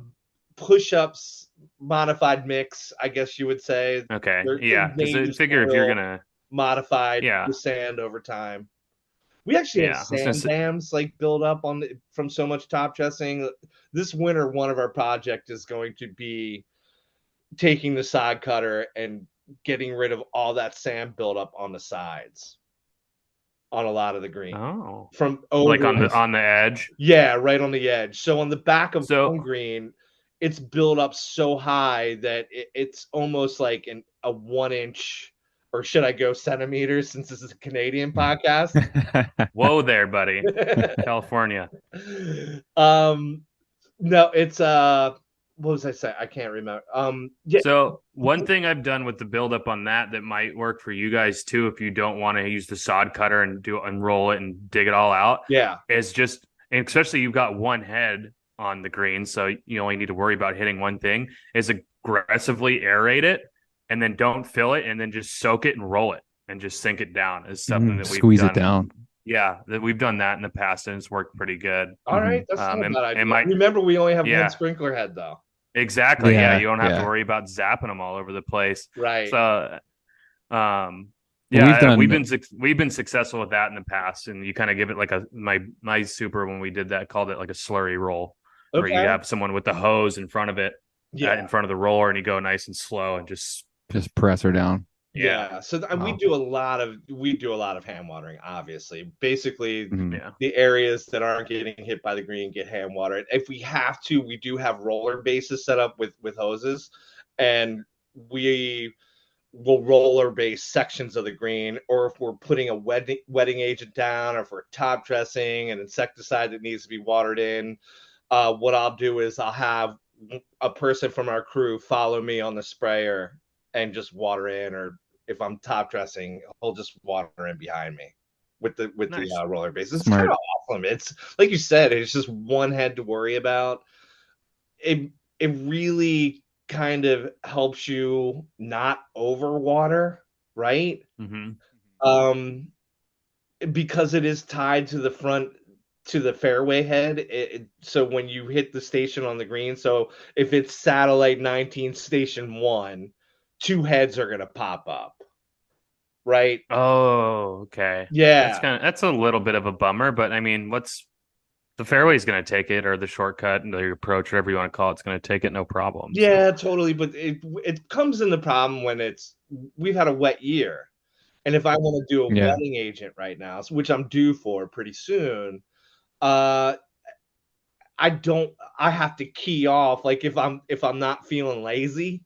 S5: push-ups modified mix, I guess you would say.
S2: Okay,
S5: They're
S2: yeah. Because I
S5: native
S2: figure if you're
S5: soil
S2: gonna,
S5: modified
S2: Yeah.
S5: the sand over time. We actually
S2: Yeah, I
S5: have
S2: was gonna
S5: sand
S2: say-
S5: dams like build up from so much top dressing. This winter, one of our project is going to be taking the side cutter and getting rid of all that sand buildup on the sides on a lot of the green
S2: oh,
S5: from over
S2: like on the edge.
S5: yeah, right on the edge. So on the back of
S2: So-
S5: one green, it's built up so high that it's almost like a 1 inch, or should I go centimeters since this is a Canadian podcast?
S2: Whoa there, buddy. California.
S5: No, it's what was I saying? I can't remember. Yeah,
S2: So one thing I've done with the buildup on that might work for you guys too, if you don't want to use the sod cutter and roll it and dig it all out,
S5: yeah,
S2: is just, and especially you've got 1 head on the green, so you only need to worry about hitting one thing, is aggressively aerate it and then don't fill it and then just soak it and roll it and just sink it down is something that we've
S1: Squeeze
S2: done.
S1: it down.
S2: Yeah, that we've done that in the past and it's worked pretty good.
S5: all right. That's not a
S2: and-
S5: bad idea.
S2: and my-
S5: Remember, we only have
S2: Yeah.
S5: 1 sprinkler head though.
S2: Exactly. Yeah,
S1: Yeah,
S2: you don't have
S1: yeah.
S2: to worry about zapping them all over the place.
S5: Right.
S2: So,
S1: Well,
S2: yeah,
S1: we've
S2: we've been successful with that in the past, and you kind of give it like my super when we did that called it like a slurry roll, where you
S5: Okay.
S2: have someone with the hose in front of it,
S5: Yeah.
S2: in front of the roller, and you go nice and slow and just
S1: press her down.
S5: Yeah. So we
S1: Wow.
S5: do a lot of hand watering, obviously. Basically,
S1: Mhm.
S2: yeah.
S5: the areas that aren't getting hit by the green get hand watered. If we have to, we do have roller bases set up with hoses, and we will roller base sections of the green, or if we're putting a wetting agent down, or if we're top dressing an insecticide that needs to be watered in, what I'll do is I'll have a person from our crew follow me on the sprayer and just water in, or if I'm top dressing, he'll just water in behind me with
S2: Nice.
S5: the roller base. It's
S1: Smart.
S5: kind of awesome. It's like you said, it's just 1 head to worry about. It really kind of helps you not overwater, right?
S2: hmm
S5: Because it is tied to the front, to the fairway head. So when you hit the station on the green, so if it's satellite 19 station 1, 2 heads are going to pop up, right?
S2: Oh, okay.
S5: Yeah.
S2: That's a little bit of a bummer, but I mean, the fairway's going to take it, or the shortcut, and the approach, whatever you want to call it's going to take it, no problem.
S5: Yeah, totally. But it comes in the problem when we've had a wet year, And if I want to do a
S1: Yeah.
S5: wedding agent right now, which I'm due for pretty soon, uh, I have to key off. Like if I'm not feeling lazy,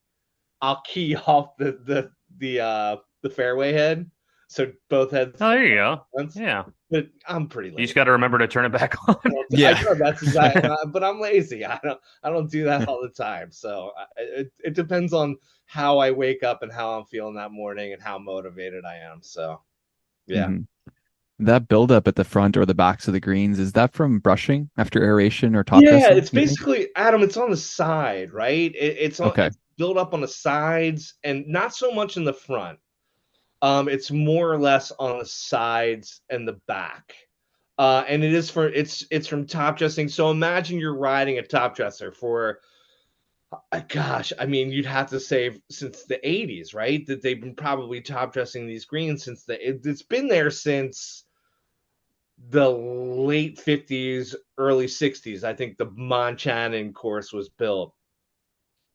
S5: I'll key off the fairway head, so both heads.
S2: Oh, there you go.
S5: Once.
S2: Yeah.
S5: But I'm pretty
S2: You
S5: lazy.
S2: just got to remember to turn it back on.
S5: I know that's exactly. But I'm lazy. I don't do that all the time. So it depends on how I wake up and how I'm feeling that morning and how motivated I am. So yeah.
S1: Mhm. That buildup at the front or the backs of the greens, is that from brushing after aeration or top
S5: Yeah,
S1: dressing?
S5: it's basically Adam. It's on the side, right?
S1: Okay.
S5: It's built up on the sides and not so much in the front. It's more or less on the sides and the back. And it's from top dressing. So imagine you're riding a top dresser for, gosh, I mean, you'd have to say since the 80s, right? That they've been probably top dressing these greens it's been there since the late 50s, early 60s. I think the Monchannon course was built.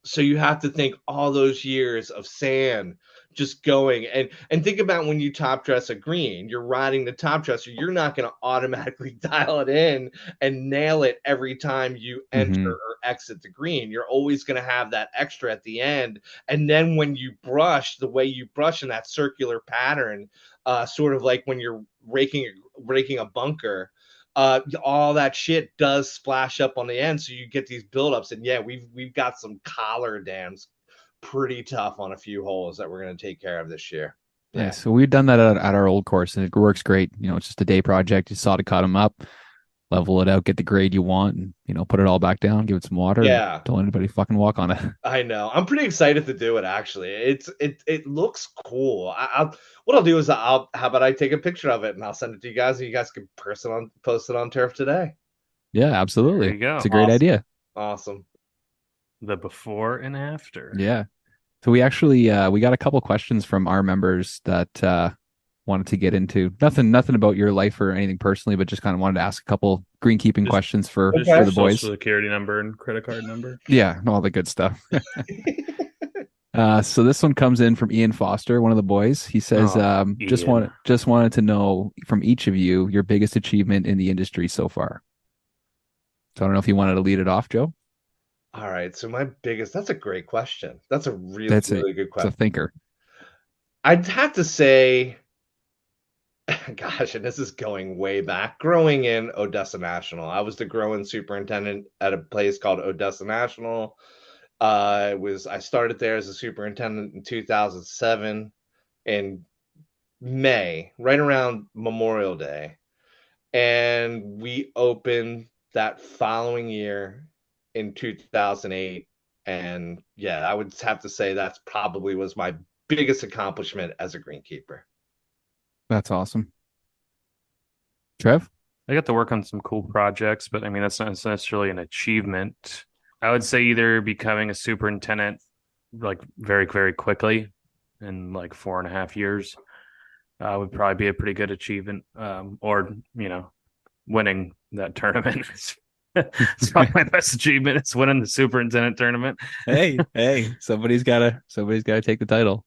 S5: So you have to think all those years of sand just going and think about when you top dress a green, you're riding the top dresser, you're not going to automatically dial it in and nail it every time you enter
S1: Hmm.
S5: or exit the green. You're always going to have that extra at the end. And then when you brush, the way you brush in that circular pattern, sort of like when you're raking a bunker, all that shit does splash up on the end, so you get these buildups. And yeah, we've got some collar dams pretty tough on a few holes that we're going to take care of this year. Yeah.
S1: Nice. So we've done that at our old course and it works great. It's just a day project. You saw to cut them up, level it out, get the grade you want, and put it all back down, give it some water, and
S5: Yeah,
S1: don't let anybody fucking walk on it.
S5: I know. I'm pretty excited to do it. Actually, it looks cool. What I'll do is how about I take a picture of it and I'll send it to you guys, and you guys can post it on Turf Today.
S1: Yeah,
S2: There
S1: absolutely.
S2: you go.
S1: It's a great
S5: Awesome.
S1: idea.
S5: Awesome.
S2: The before and after.
S1: Yeah. So we actually we got a couple questions from our members that wanted to get into nothing about your life or anything personally, but just kind of wanted to ask a couple greenkeeping
S2: Just-
S1: questions for
S5: Okay.
S1: the
S2: Your
S1: boys.
S2: social security number and credit card number.
S1: Yeah, all the good stuff. So this one comes in from Ian Foster, one of the boys. He says,
S2: Oh, Ian.
S1: just wanted to know from each of you your biggest achievement in the industry so far. So I don't know if you wanted to lead it off, Joe.
S5: All right. So that's a great question. That's a really,
S1: That's it.
S5: really good
S1: It's
S5: question.
S1: a thinker.
S5: I'd have to say, gosh, and this is going way back, growing in Odessa National. I was the growing superintendent at a place called Odessa National. I started there as a superintendent in 2007 in May, right around Memorial Day. And we opened that following year in 2008. And yeah, I would have to say that's probably was my biggest accomplishment as a greenkeeper.
S1: That's awesome. Trev?
S2: I got to work on some cool projects, but I mean, that's not necessarily an achievement. I would say either becoming a superintendent like very, very quickly in like 4.5 years would probably be a pretty good achievement. Or, winning that tournament. It's probably my best achievement is winning the superintendent tournament.
S1: Hey, somebody's gotta take the title.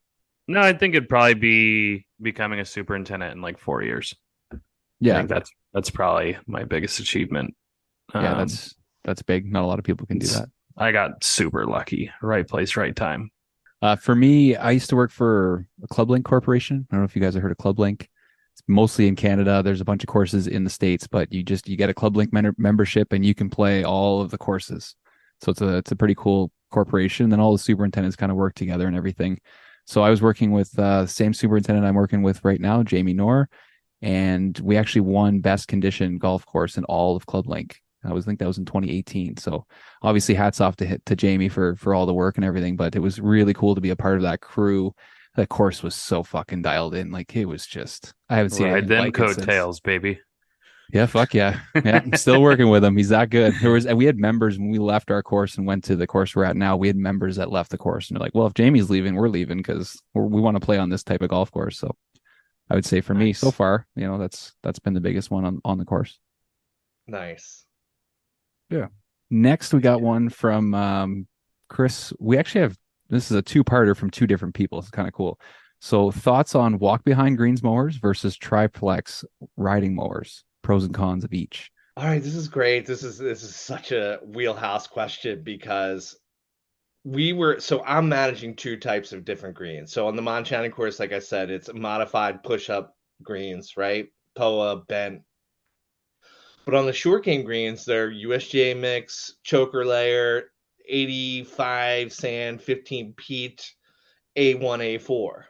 S2: No, I think it'd probably be becoming a superintendent in like 4 years. I
S1: Yeah,
S2: think that's probably my biggest achievement.
S1: yeah, that's big. Not a lot of people can do that.
S2: I got super lucky. Right place, right time.
S1: For me, I used to work for a Club Link Corporation. I don't know if you guys have heard of Club Link. It's mostly in Canada. There's a bunch of courses in the States, but you get a Club Link membership and you can play all of the courses. So it's a pretty cool corporation. Then all the superintendents kind of work together and everything. So I was working with the same superintendent I'm working with right now, Jamie Knorr, and we actually won best condition golf course in all of Club Link. I think that was in 2018. So obviously hats off to Jamie for all the work and everything, but it was really cool to be a part of that crew. That course was so fucking dialed in. Like it was just, I haven't seen
S2: Ride
S1: anything
S2: them
S1: like it since.
S2: coattails, baby.
S1: Yeah, fuck yeah. Yeah, I'm still working with him. He's that good. We had members when we left our course and went to the course we're at now. We had members that left the course and they're like, well, if Jamie's leaving, we're leaving because we want to play on this type of golf course. So I would say for me so far, that's been the biggest one on the course.
S5: Nice.
S1: Yeah. Next, we got one from Chris. We actually have, this is a two-parter from two different people. It's kind of cool. So thoughts on walk behind greens mowers versus triplex riding mowers, pros and cons of each.
S5: All right, this is great. This is such a wheelhouse question because I'm managing two types of different greens. So on the Montana course, like I said, it's modified push-up greens, right? POA, bent. But on the short game greens, they're USGA mix, choker layer, 85 sand, 15 peat, A1, A4.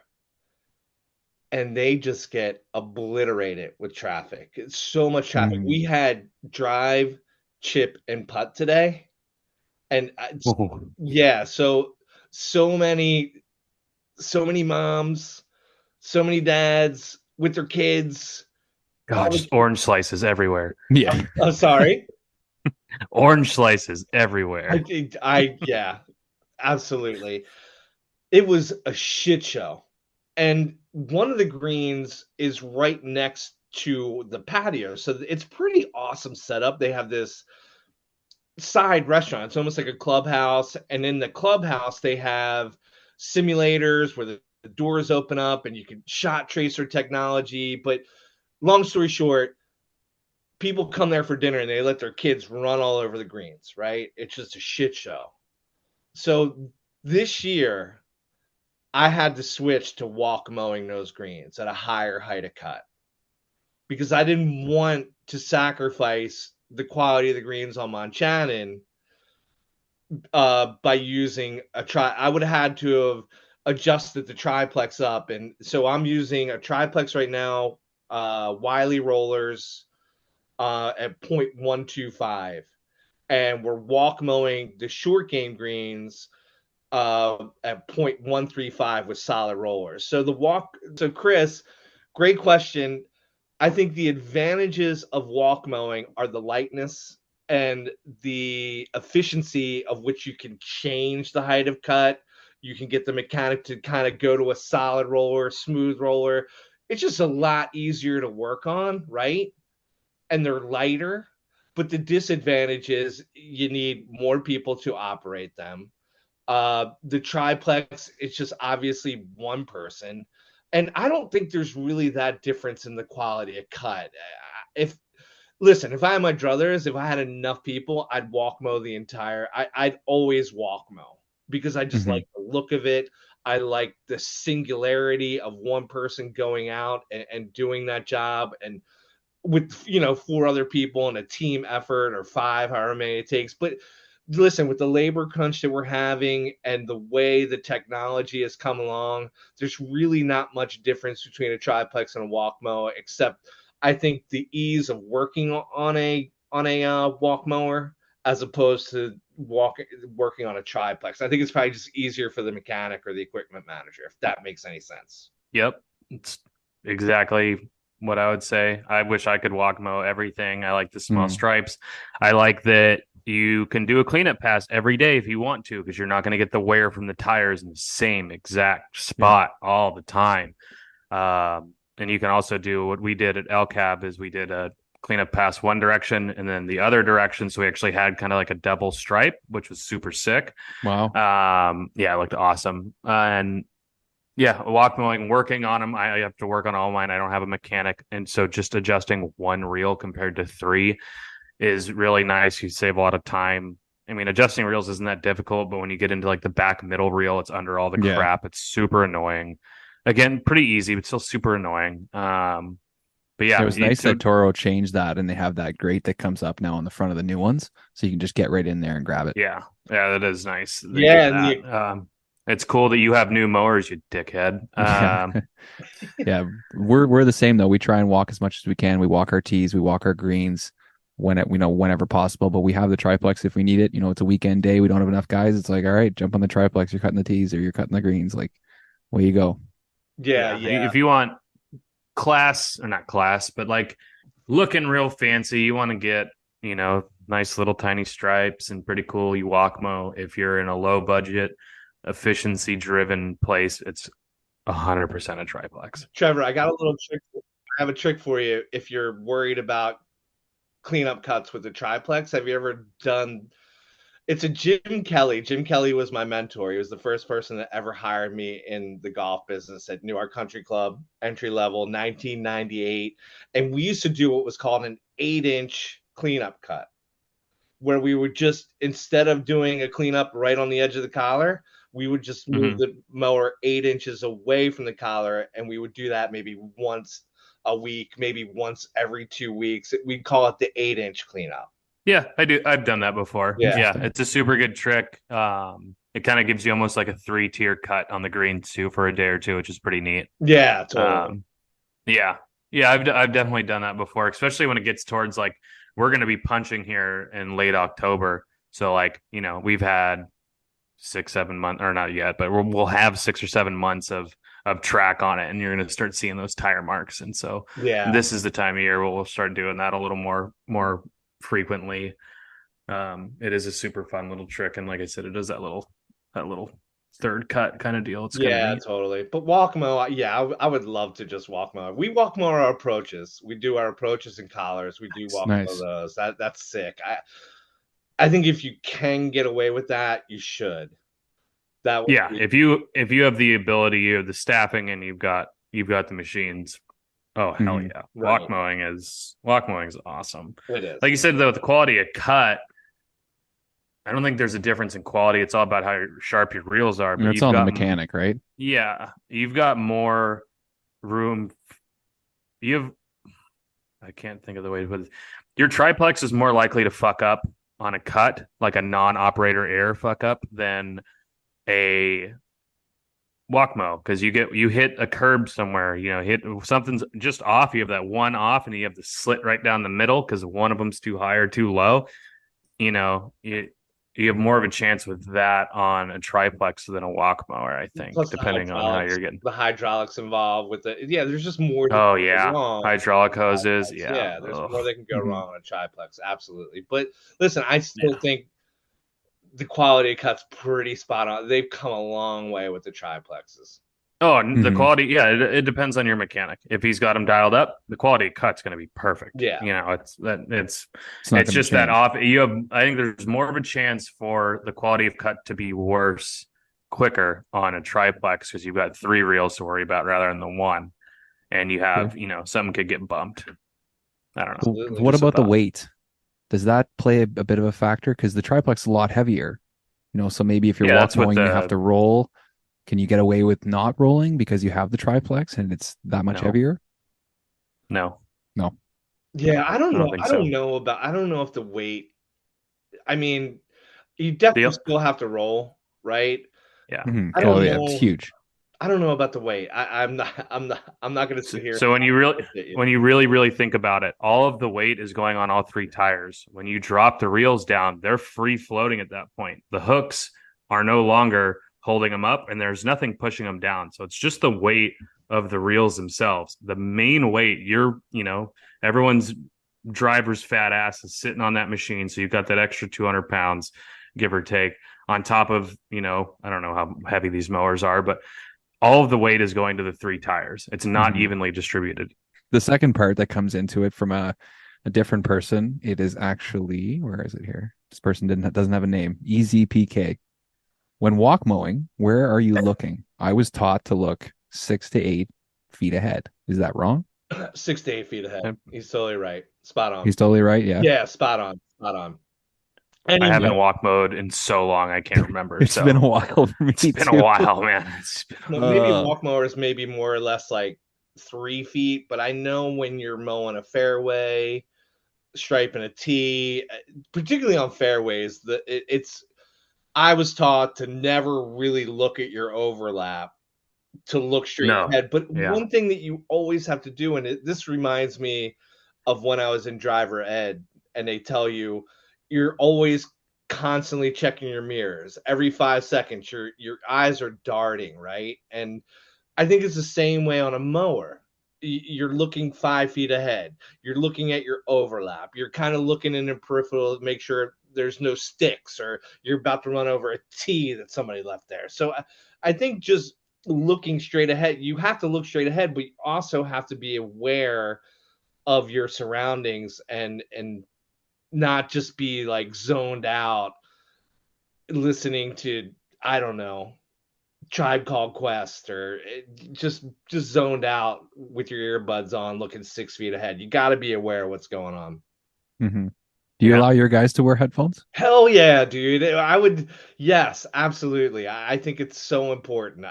S5: And they just get obliterated with traffic. It's so much traffic.
S1: Mm.
S5: We had drive, chip, and putt today. And yeah, so many moms, so many dads with their kids.
S2: God, just orange slices everywhere.
S1: Yeah.
S5: Oh, sorry.
S2: Orange slices everywhere.
S5: Yeah, absolutely. It was a shit show. And one of the greens is right next to the patio. So it's pretty awesome setup. They have this side restaurant. It's almost like a clubhouse. And in the clubhouse, they have simulators where the doors open up and you can shot tracer technology. But long story short, people come there for dinner and they let their kids run all over the greens, right? It's just a shit show. So this year, I had to switch to walk mowing those greens at a higher height of cut because I didn't want to sacrifice the quality of the greens on Monchannon by using I would have had to have adjusted the triplex up. And so I'm using a triplex right now, Wiley rollers at 0.125. And we're walk mowing the short game greens at 0.135 with solid rollers. So Chris, great question. I think the advantages of walk mowing are the lightness and the efficiency of which you can change the height of cut. You can get the mechanic to kind of go to a solid roller, smooth roller. It's just a lot easier to work on, right? And they're lighter. But the disadvantage is you need more people to operate them. The triplex, it's just obviously one person. And I don't think there's really that difference in the quality of cut. If I had my druthers, if I had enough people, I'd walk mow the entire. I'd always walk mow because I just like the look of it. I like the singularity of one person going out and doing that job, and with four other people and a team effort or five, however many it takes. But listen, with the labor crunch that we're having and the way the technology has come along, there's really not much difference between a triplex and a walk mower, except I think the ease of working on a walk mower as opposed to working on a triplex. I think it's probably just easier for the mechanic or the equipment manager, if that makes any sense.
S2: Yep. It's exactly what I would say. I wish I could walk mow everything. I like the small stripes. I like that you can do a cleanup pass every day if you want to, because you're not going to get the wear from the tires in the same exact spot all the time. And you can also do what we did at El Cab is we did a cleanup pass one direction and then the other direction. So we actually had kind of like a double stripe, which was super sick.
S1: Wow.
S2: Yeah, it looked awesome. And yeah, walk mowing, working on them. I have to work on all mine. I don't have a mechanic. And so just adjusting one reel compared to three is really nice. You save a lot of time. I mean, adjusting reels isn't that difficult, but when you get into like the back middle reel, it's under all the crap. It's super annoying. Again, pretty easy, but still super annoying. But yeah,
S1: it was nice that Toro changed that and they have that grate that comes up now on the front of the new ones. So you can just get right in there and grab it.
S2: Yeah. Yeah, that is nice. It's cool that you have new mowers, you dickhead.
S1: Yeah, we're the same though. We try and walk as much as we can. We walk our tees, we walk our greens whenever possible. But we have the triplex if we need it. It's a weekend day. We don't have enough guys. It's like, all right, jump on the triplex. You're cutting the tees or you're cutting the greens. Like, away you go.
S5: Yeah.
S2: If you want class or not class, but like looking real fancy, you want to get nice little tiny stripes and pretty cool. You walk mow. If you're in a low budget, efficiency driven place, it's 100% a triplex.
S5: Trevor, I got a little trick. I have a trick for you if you're worried about cleanup cuts with the triplex. Have you ever done It's a Jim Kelly. Jim Kelly was my mentor. He was the first person that ever hired me in the golf business at Newark Country Club, entry level, 1998. And we used to do what was called an 8-inch cleanup cut, where we would just, instead of doing a cleanup right on the edge of the collar, we would just move the mower 8 inches away from the collar, and we would do that maybe once a week, maybe once every 2 weeks. We'd call it the 8-inch cleanup.
S2: Yeah, I do. I've done that before.
S5: Yeah.
S2: Yeah, it's a super good trick. It kind of gives you almost like a 3-tier cut on the green too for a day or two, which is pretty neat.
S5: Yeah, totally.
S2: Yeah, I've definitely done that before, especially when it gets towards like we're going to be punching here in late October. So like, we've had 6-7 months, or not yet, but we'll have 6 or 7 months of track on it, and you're going to start seeing those tire marks. And so this is the time of year where we'll start doing that a little more frequently. It is a super fun little trick, and like I said, it does that little third cut kind of deal. It's
S5: totally. But walk mow, I would love to just walk mow. We walk mow our approaches. We do our approaches and collars. We do walk mow those. That's sick. I think if you can get away with that, you should.
S2: If you have the ability, you have the staffing, and you've got the machines. Oh hell yeah! Right. Walk mowing is awesome.
S5: It is.
S2: Like you said, though, with the quality of cut, I don't think there's a difference in quality. It's all about how sharp your reels are.
S1: But it's on the mechanic, right?
S2: Yeah, you've got more room. I can't think of the way to put it. Your triplex is more likely to fuck up on a cut, like a non-operator error fuck up, than a walk mow, because you hit a curb somewhere, hit something's just off, you have that one off, and you have the slit right down the middle because one of them's too high or too low. You have more of a chance with that on a triplex than a walk mower, I think. Plus, depending on how you're getting
S5: the hydraulics involved with it. Yeah, there's just more.
S2: Hydraulic hoses.
S5: There's more that can go wrong on a triplex. Absolutely. But listen, I still think the quality of cut's pretty spot on. They've come a long way with the triplexes.
S2: Oh, the quality, it depends on your mechanic. If he's got them dialed up, the quality of cut's going to be perfect.
S5: Yeah,
S2: it's just that off. I think there's more of a chance for the quality of cut to be worse quicker on a triplex because you've got 3 reels to worry about rather than the one, and you have something could get bumped. I don't know.
S1: Absolutely. What about the weight? Does that play a bit of a factor? Because the triplex is a lot heavier. So maybe if you're walk mowing, you have to roll. Can you get away with not rolling because you have the triplex and it's that much heavier?
S2: No.
S5: Yeah, I don't know. I don't know if the weight. I mean, you definitely still have to roll, right?
S2: Yeah.
S1: It's huge.
S5: I don't know about the weight. I'm not going to sit here.
S2: So when you really think about it, all of the weight is going on all 3 tires. When you drop the reels down, they're free floating at that point. The hooks are no longer holding them up, and there's nothing pushing them down. So it's just the weight of the reels themselves. The main weight, everyone's driver's fat ass is sitting on that machine. So you've got that extra 200 pounds, give or take, on top of, I don't know how heavy these mowers are, but all of the weight is going to the 3 tires. It's not evenly distributed.
S1: The second part that comes into it from a different person, it is actually, where is it here? This person doesn't have a name. EZPK. When walk mowing, where are you looking? I was taught to look 6 to 8 feet ahead. Is that wrong?
S5: 6 to 8 feet ahead. He's totally right. Spot on.
S1: He's totally right. Yeah.
S5: Yeah. Spot on.
S2: I haven't walk mowed in so long I can't remember.
S1: It's been a while for me.
S2: It's been a while, man.
S5: Maybe walk mowers maybe more or less like 3 feet, but I know when you're mowing a fairway, striping a tee, particularly on fairways, I was taught to never really look at your overlap, to look straight ahead. But one thing that you always have to do, and this reminds me of when I was in driver ed, and they tell you you're always constantly checking your mirrors. Every 5 seconds, your eyes are darting, right? And I think it's the same way on a mower. You're looking 5 feet ahead. You're looking at your overlap. You're kind of looking in the peripheral to make sure there's no sticks, or you're about to run over a tee that somebody left there. So I think just looking straight ahead, you have to look straight ahead, but you also have to be aware of your surroundings and not just be like zoned out listening to, I don't know, Tribe Called Quest, or just zoned out with your earbuds on, looking 6 feet ahead. You got to be aware of what's going on.
S1: Mm-hmm. Do you
S2: Yeah.
S1: allow your guys to wear headphones?
S5: Hell yeah, dude. I would, yes, absolutely. I think it's so important.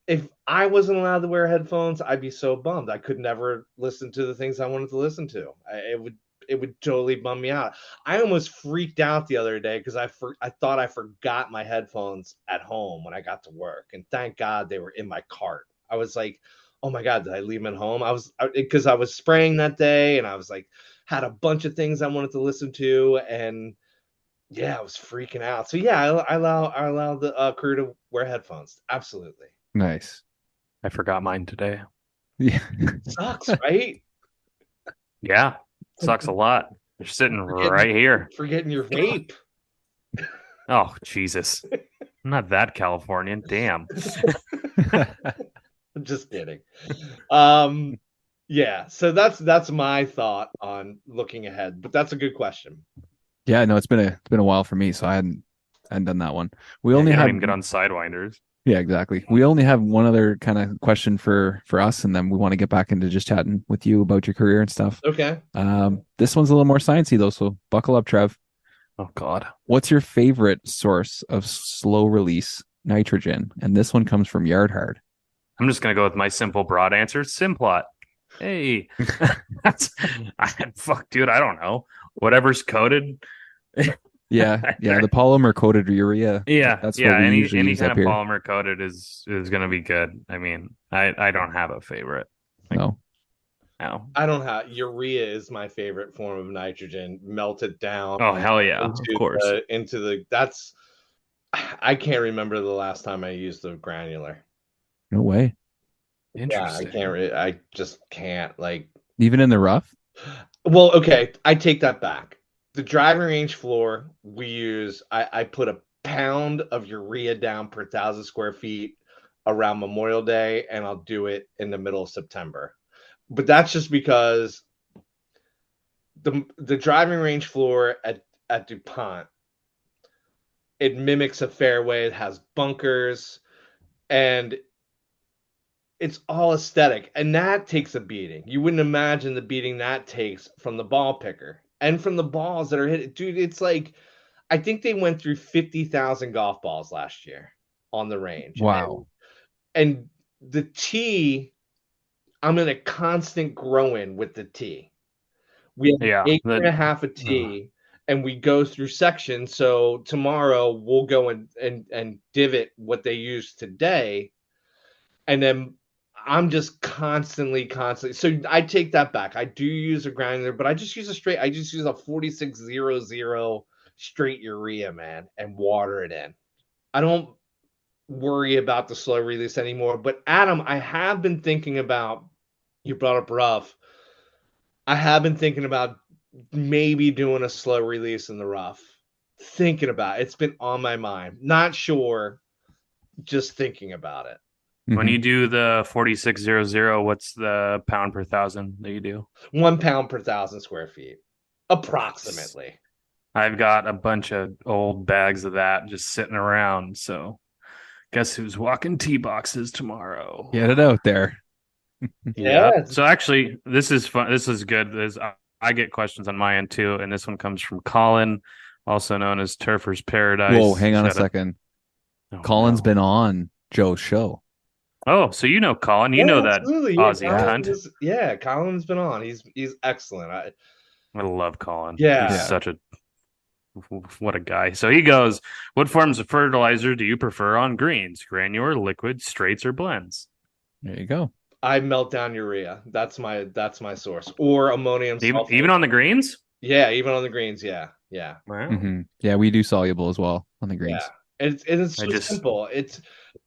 S5: If I wasn't allowed to wear headphones, I'd be so bummed. I could never listen to the things I wanted to listen to. It would totally bum me out. I almost freaked out the other day because I thought I forgot my headphones at home when I got to work, and thank God they were in my cart. I was like, oh my God, did I leave them at home? Because I was spraying that day, and I was like, had a bunch of things I wanted to listen to, and yeah, I was freaking out. So yeah, I allow the crew to wear headphones. Absolutely.
S1: Nice.
S2: I forgot mine today.
S1: Yeah.
S5: Sucks, right?
S2: Yeah, sucks a lot. They're sitting
S5: Forgetting,
S2: right here.
S5: forgetting your vape.
S2: Oh, Jesus. I'm not that Californian. Damn.
S5: I'm just kidding. Yeah, so that's my thought on looking ahead, but that's a good question.
S1: Yeah, no, it's been a while for me, so I hadn't done that one. We
S2: You
S1: only
S2: don't
S1: have
S2: even get on Sidewinders.
S1: Yeah, exactly. We only have one other kind of question for us, and then we want to get back into just chatting with you about your career and stuff.
S5: Okay.
S1: This one's a little more sciencey though, so buckle up, Trev.
S2: Oh, God.
S1: What's your favorite source of slow release nitrogen? And this one comes from Yard Hard.
S2: I'm just going to go with my simple, broad answer. Simplot. Hey. Fuck, dude, I don't know. Whatever's coated.
S1: Yeah, the polymer coated urea.
S2: Yeah,
S1: that's
S2: yeah.
S1: what we
S2: Any
S1: usually use
S2: kind
S1: up
S2: of
S1: here.
S2: polymer coated is going to be good. I mean, I don't have a favorite.
S1: No.
S2: No.
S5: I don't have urea is my favorite form of nitrogen. Melted down
S2: Oh, hell yeah, of course.
S5: That's I can't remember the last time I used the granular.
S1: No way.
S5: Yeah,
S2: Interesting.
S5: I just can't, like.
S1: Even in the rough?
S5: Well, okay, I take that back. The driving range floor we use, I put a pound of urea down per 1,000 square feet around Memorial Day, and I'll do it in the middle of September. But that's just because the driving range floor at DuPont, it mimics a fairway. It has bunkers, and it's all aesthetic, and that takes a beating. You wouldn't imagine the beating that takes from the ball picker and from the balls that are hit. Dude, it's like, I think they went through 50,000 golf balls last year on the range.
S1: Wow.
S5: And the tee, I'm in a constant growing with the tee. We have
S2: Yeah,
S5: an acre and a half of tee, and we go through sections. So tomorrow we'll go and divot what they use today, and then I'm just constantly. So I take that back. I do use a granular, but I just use a 4600 straight urea, man, and water it in. I don't worry about the slow release anymore. But Adam, I have been thinking about, you brought up rough. I have been thinking about maybe doing a slow release in the rough. Thinking about it. It's been on my mind. Not sure, just thinking about it.
S2: when
S1: Mhm.
S2: you do the 4600, what's the pound per thousand that you do?
S5: 1 pound per 1,000 square feet, approximately.
S2: I've got a bunch of old bags of that just sitting around. So, guess who's walking tee boxes tomorrow?
S1: Get it out there.
S2: Yeah.
S5: Yeah.
S2: So actually, this is fun. This is good. I get questions on my end too, and this one comes from Colin, also known as Turfer's Paradise.
S1: Whoa, hang on a
S2: He's got
S1: second.
S2: Oh,
S1: Colin's
S2: no.
S1: been on Joe's show.
S2: Oh, so you know Colin? You know that
S5: absolutely.
S2: Aussie cunt?
S5: Colin's been on. He's excellent.
S2: I love Colin.
S5: Yeah.
S2: He's such a what a guy. So he goes, "What forms of fertilizer do you prefer on greens? Granular, liquid, straights, or blends?"
S1: There you go.
S5: I melt down urea. That's my source. Or ammonium sulfate.
S2: Even on the greens?
S5: Yeah, even on the greens. Yeah.
S2: Wow.
S1: Mm-hmm. Yeah, we do soluble as well on the greens.
S5: Yeah. It's so simple. It's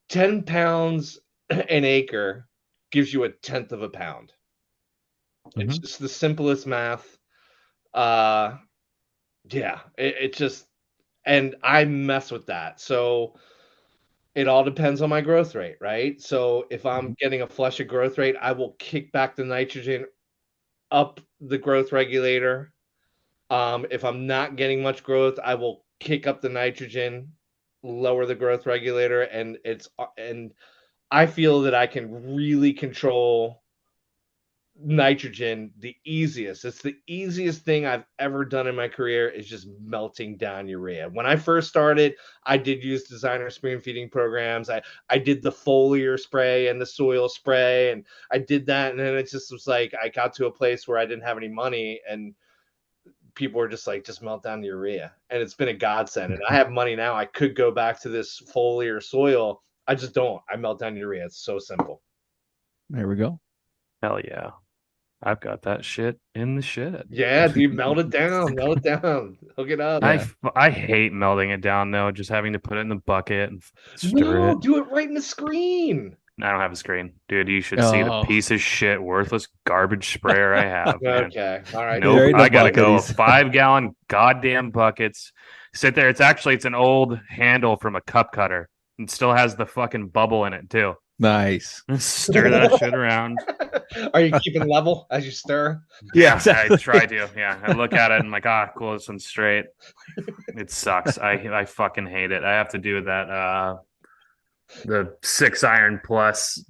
S5: 10 pounds an acre gives you 1/10 of a pound. It's just the simplest math. Yeah, it just, and I mess with that. So it all depends on my growth rate, right? So if I'm getting a flush of growth rate, I will kick back the nitrogen up the growth regulator. If I'm not getting much growth, I will kick up the nitrogen lower the growth regulator, and I feel that I can really control nitrogen the easiest. It's the easiest thing I've ever done in my career, is just melting down urea. When I first started, I did use designer spoon feeding programs. I did the foliar spray and the soil spray, and I did that, and then it just was like I got to a place where I didn't have any money, and people were just like, just melt down the urea, and it's been a godsend. And I have money now. I could go back to this foliar soil. I just don't. I melt down urea. It's so simple.
S1: There we go.
S2: Hell yeah. I've got that shit in the shed.
S5: Yeah, dude, melt it down, hook it up.
S2: I hate melting it down though, just having to put it in the bucket and stir
S5: No,
S2: it.
S5: do it right in the screen.
S2: I don't have a screen. Dude, you should see the piece of shit, worthless garbage sprayer I have. Man.
S5: Okay, all right.
S2: Nope, I gotta go 5-gallon goddamn buckets. Sit there. It's an old handle from a cup cutter. It still has the fucking bubble in it too.
S1: Nice.
S2: Stir that shit around.
S5: Are you keeping level as you stir?
S2: Yeah, exactly. I try to. Yeah, I look at it and I'm like, cool, this one's straight. It sucks. I fucking hate it. I have to do that. The 6-iron plus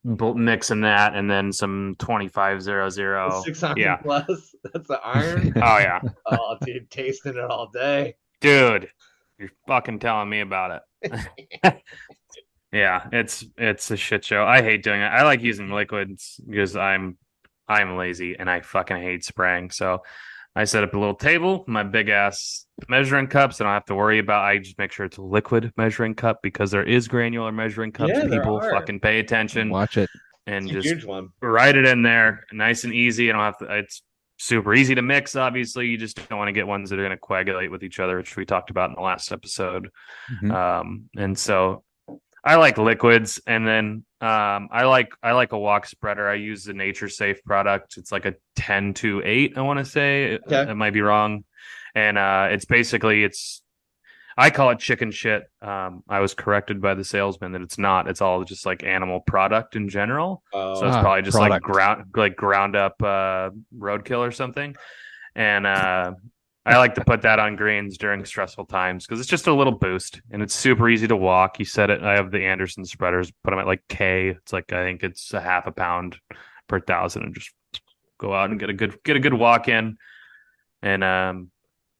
S2: mixing that, and then some 2500.
S5: 6-iron plus. That's the iron.
S2: Oh yeah.
S5: Oh, dude, tasting it all day,
S2: dude. You're fucking telling me about it. Yeah, it's a shit show. I hate doing it. I like using liquids because I'm lazy and I fucking hate spraying. So I set up a little table, my big ass measuring cups. I don't have to worry about. I just make sure it's a liquid measuring cup, because there is granular measuring cups.
S5: Yeah,
S2: people fucking pay attention.
S1: Watch it
S2: and
S5: it's
S2: just
S5: a huge one.
S2: Write it in there, nice and easy. I don't have to. It's super easy to mix. Obviously, you just don't want to get ones that are going to coagulate with each other, which we talked about in the last episode.
S1: Mm-hmm.
S2: And so I like liquids, and then I like a walk spreader. I use the Nature Safe product. It's like a 10-8, I want to say.
S5: Okay.
S2: I might be wrong. And it's basically I call it chicken shit. I was corrected by the salesman that it's not. It's all just like animal product in general. So it's probably just like ground up roadkill or something. And I like to put that on greens during stressful times because it's just a little boost and it's super easy to walk. You said it. I have the Anderson spreaders, put them at like K. It's like, I think it's a half a pound per 1,000, and just go out and get a good walk in. And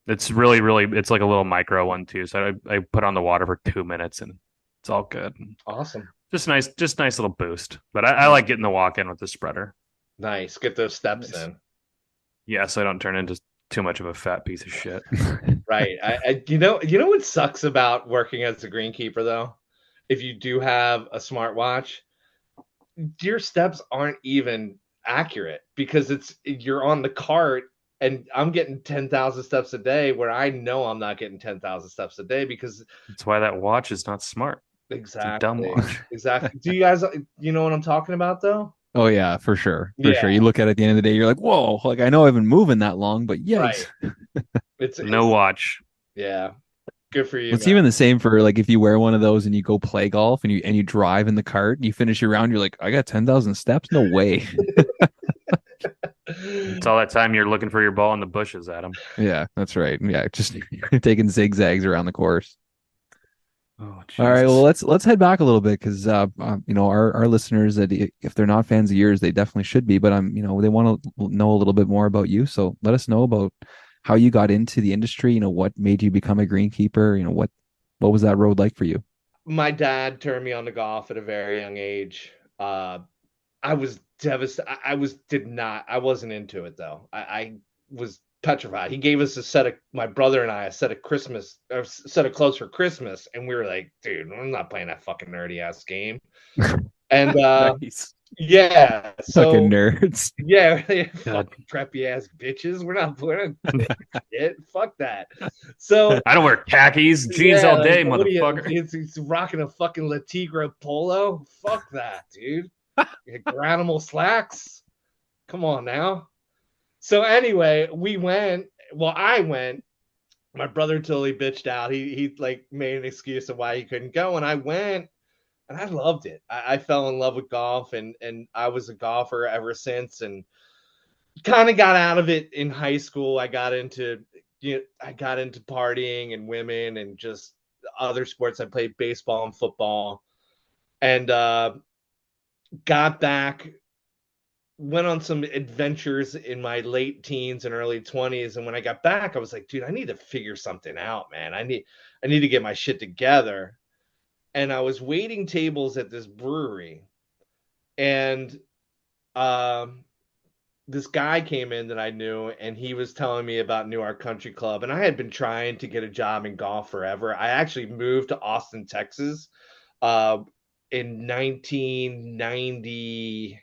S2: it's really, it's like a little micro one too. So I put on the water for 2 minutes and it's all good.
S5: Awesome.
S2: Just nice little boost. But I like getting the walk in with the spreader.
S5: Nice. Get those steps in.
S2: Yeah, so I don't turn into too much of a fat piece of shit.
S5: Right. You know what sucks about working as a greenkeeper though? If you do have a smartwatch, your steps aren't even accurate because you're on the cart and I'm getting 10,000 steps a day where I know I'm not getting 10,000 steps a day because
S2: that's why that watch is not smart.
S5: Exactly.
S2: It's a dumb watch.
S5: Exactly. Do you guys, you know what I'm talking about though?
S1: Oh yeah, for sure. Sure. You look at it at the end of the day, you're like, whoa, like I know I've been moving that long, but yikes.
S5: Right. It's
S2: no watch.
S5: Yeah. Good for you.
S1: It's even the same for like if you wear one of those and you go play golf and you drive in the cart and you finish your round, you're like, I got 10,000 steps? No way.
S2: It's all that time you're looking for your ball in the bushes, Adam.
S1: Yeah, that's right. Yeah, just taking zigzags around the course.
S2: Oh, Jesus.
S1: All right, well let's head back a little bit because you know our listeners, that if they're not fans of yours, they definitely should be, but you know, they want to know a little bit more about you. So let us know about how you got into the industry. You know, what made you become a greenkeeper? You know, what was that road like for you?
S5: My dad turned me on to golf at a very young age. I was devastated. I wasn't into it though. I was petrified. He gave us my brother and I a set of clubs for Christmas, and we were like, dude, I'm not playing that fucking nerdy ass game. And
S2: nice.
S5: Yeah, so
S1: fucking nerds.
S5: Yeah, fucking preppy ass bitches. We're not shit. Fuck that. So
S2: I don't wear khakis, jeans all day, motherfucker.
S5: He's rocking a fucking Latigra polo. Fuck that, dude. Animal slacks. Come on now. So anyway, I went. My brother totally bitched out. He like made an excuse of why he couldn't go, and I went, and I loved it. I fell in love with golf, and I was a golfer ever since, and kind of got out of it in high school. I got into partying and women and just other sports. I played baseball and football, and got back, went on some adventures in my late teens and early 20s. And when I got back, I was like, dude, I need to figure something out, man. I need to get my shit together. And I was waiting tables at this brewery, and this guy came in that I knew, and he was telling me about Newark Country Club. And I had been trying to get a job in golf forever. I actually moved to Austin, Texas, in 1990.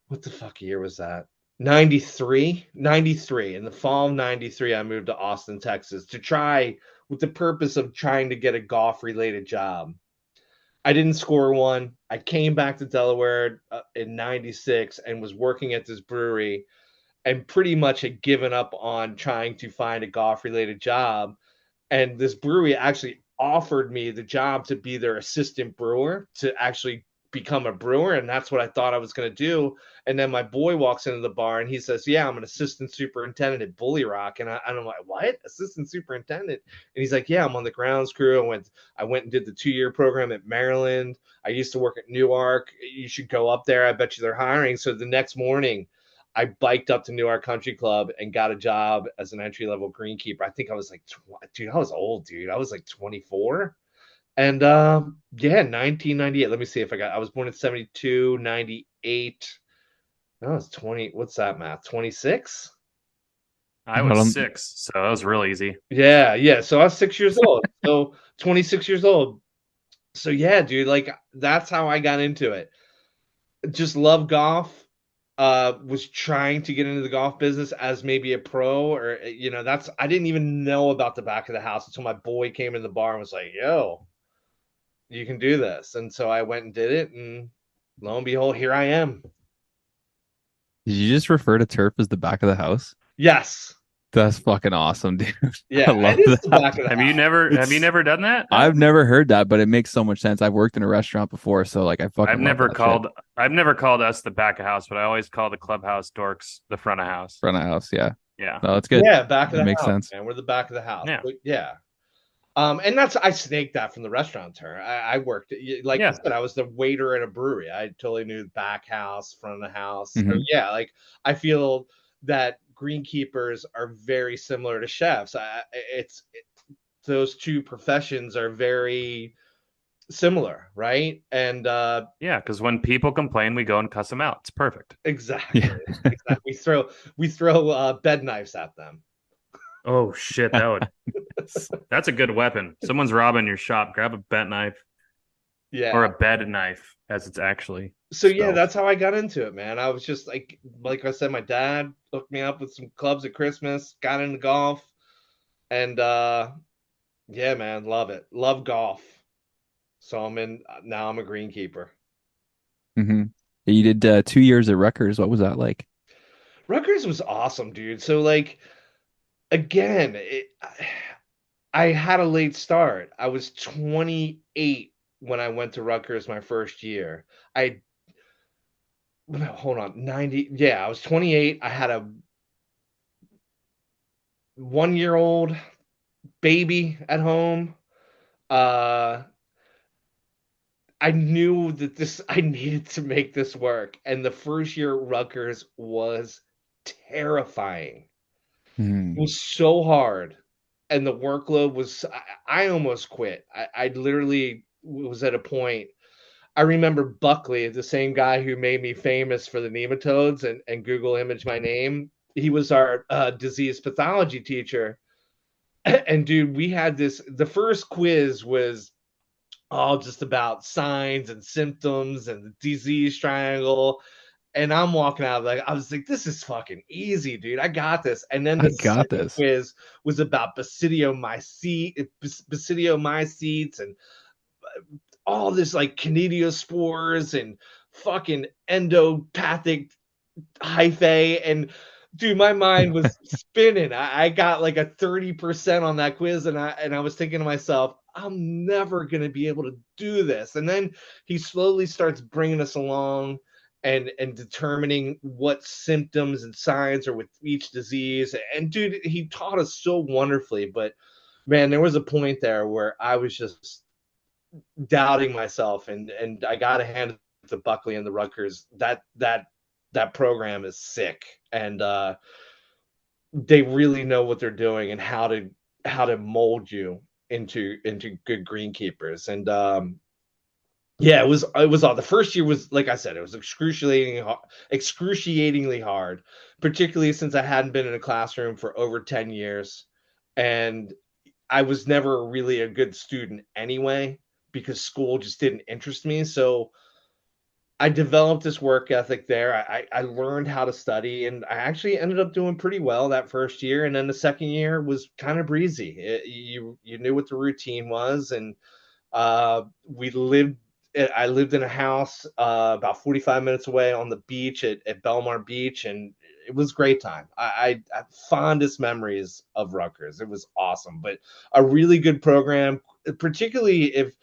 S5: What the fuck year was that? 93. In the fall of 93, I moved to Austin, Texas to try, with the purpose of trying to get a golf related job. I didn't score one. I came back to Delaware in 96 and was working at this brewery, and pretty much had given up on trying to find a golf related job. And this brewery actually offered me the job to be their assistant brewer, to actually become a brewer. And that's what I thought I was going to do. And then my boy walks into the bar and he says, yeah, I'm an assistant superintendent at Bully Rock. And I'm like, what? Assistant superintendent? And he's like, yeah, I'm on the grounds crew. I went and did the 2-year program at Maryland. I used to work at Newark. You should go up there. I bet you they're hiring. So the next morning, I biked up to Newark Country Club and got a job as an entry-level greenkeeper. I think I was like, dude, I was old, dude. I was like 24. And yeah, 1998. Let me see if I was born in 72, 98. No, it's 20. What's that math? 26?
S2: I was 6, so that was real easy.
S5: Yeah. So I was 6 years old. So 26 years old. So yeah, dude, like that's how I got into it. Just love golf. Was trying to get into the golf business as maybe a pro, or I didn't even know about the back of the house until my boy came in the bar and was like, yo, you can do this. And so I went and did it, and lo and behold, here I am.
S1: Did you just refer to turf as the back of the house?
S5: Yes.
S1: That's fucking awesome, dude.
S5: Yeah,
S1: I love
S5: it is the
S1: that.
S5: back of the
S2: Have
S5: house.
S2: you never done that?
S1: I've never heard that, but it makes so much sense. I've worked in a restaurant before, so like I fucking
S2: I've
S1: love
S2: never
S1: that
S2: called
S1: shit.
S2: I've never called us the back of house, but I always call the clubhouse dorks the front of house.
S1: Front of house, yeah.
S2: Yeah.
S1: No, it's good.
S5: Yeah, back of
S1: That
S5: the
S1: makes
S5: house,
S1: sense.
S5: man. We're the back of the house.
S2: Yeah.
S5: But yeah. And I snaked that from the restaurant term. I worked, like
S2: Yeah.
S5: I said, I was the waiter at a brewery. I totally knew the back house, front of the house. So
S1: Mhm.
S5: yeah, like I feel that greenkeepers are very similar to chefs. Those two professions are very similar, right? And
S2: Yeah, because when people complain, we go and cuss them out. It's perfect.
S5: exactly,
S1: Yeah.
S5: exactly. We throw bed knives at them.
S2: Oh shit, that's a good weapon. Someone's robbing your shop. Grab a bent knife.
S5: Yeah.
S2: Or a bed knife, as it's actually.
S5: So yeah,
S2: spelled.
S5: that's how I got into it, man. I was just like I said, my dad hooked me up with some clubs at Christmas, got into golf, and yeah, man, love it. Love golf. So now I'm a greenkeeper.
S1: Mm-hmm. You did 2 years at Rutgers. What was that like?
S5: Rutgers was awesome, dude. So like again, I had a late start. I was 28 when I went to Rutgers my first year. Hold on, 90. Yeah, I was 28. I had a 1-year-old baby at home. I knew that I needed to make this work. And the first year at Rutgers was terrifying. It was so hard. And the workload was, I almost quit. I literally was at a point. I remember Buckley, the same guy who made me famous for the nematodes and Google image my name. He was our disease pathology teacher. And dude, we had the first quiz was all just about signs and symptoms and the disease triangle. And I'm walking out I was like, this is fucking easy, dude. I got this. And then the second quiz was about basidiomycetes and all this like kinetospores and fucking endopathic hyphae. And dude, my mind was spinning. I got like a 30% on that quiz, and I was thinking to myself, I'm never going to be able to do this. And then he slowly starts bringing us along and determining what symptoms and signs are with each disease. And dude, he taught us so wonderfully. But man, there was a point there where I was just doubting myself, and I got to hand it to Buckley and the Rutgers. That program is sick, and they really know what they're doing and how to mold you into good greenkeepers. And yeah, it was all the first year was, like I said, it was excruciatingly hard, particularly since I hadn't been in a classroom for over 10 years, and I was never really a good student anyway because school just didn't interest me. So I developed this work ethic there. I learned how to study, and I actually ended up doing pretty well that first year. And then the second year was kind of breezy. You knew what the routine was, and we lived. I lived in a house about 45 minutes away on the beach at Belmar Beach, and it was a great time. I fondest memories of Rutgers. It was awesome, but a really good program, particularly if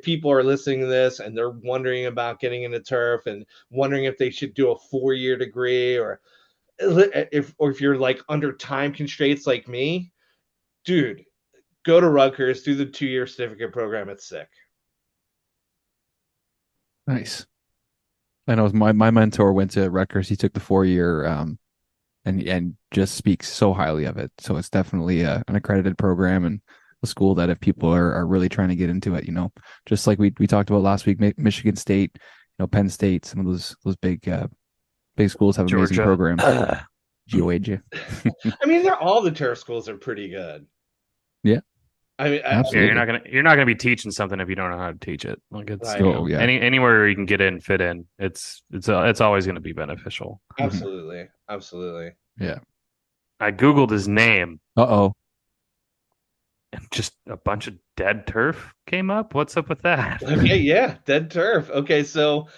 S5: people are listening to this and they're wondering about getting into turf and wondering if they should do a 4-year degree, or if you're like under time constraints like me, dude, go to Rutgers, do the 2-year certificate program. It's sick.
S1: Nice. I know my mentor went to Rutgers. He took the 4-year and just speaks so highly of it. So it's definitely an accredited program and a school that if people are really trying to get into it, just like we talked about last week, Michigan State, Penn State, some of those big schools have amazing
S2: Georgia.
S1: programs. GOAG.
S5: I mean, all the turf schools are pretty good.
S1: Yeah.
S5: I mean,
S1: Absolutely.
S2: You're not gonna be teaching something if you don't know how to teach it. Like it's
S5: Right.
S1: Yeah.
S2: anywhere you can get in, fit in. It's always going to be beneficial.
S5: Absolutely. Absolutely.
S1: Yeah.
S2: I googled his name,
S1: Uh-oh.
S2: and just a bunch of dead turf came up. What's up with that?
S5: Okay, yeah, dead turf. Okay, so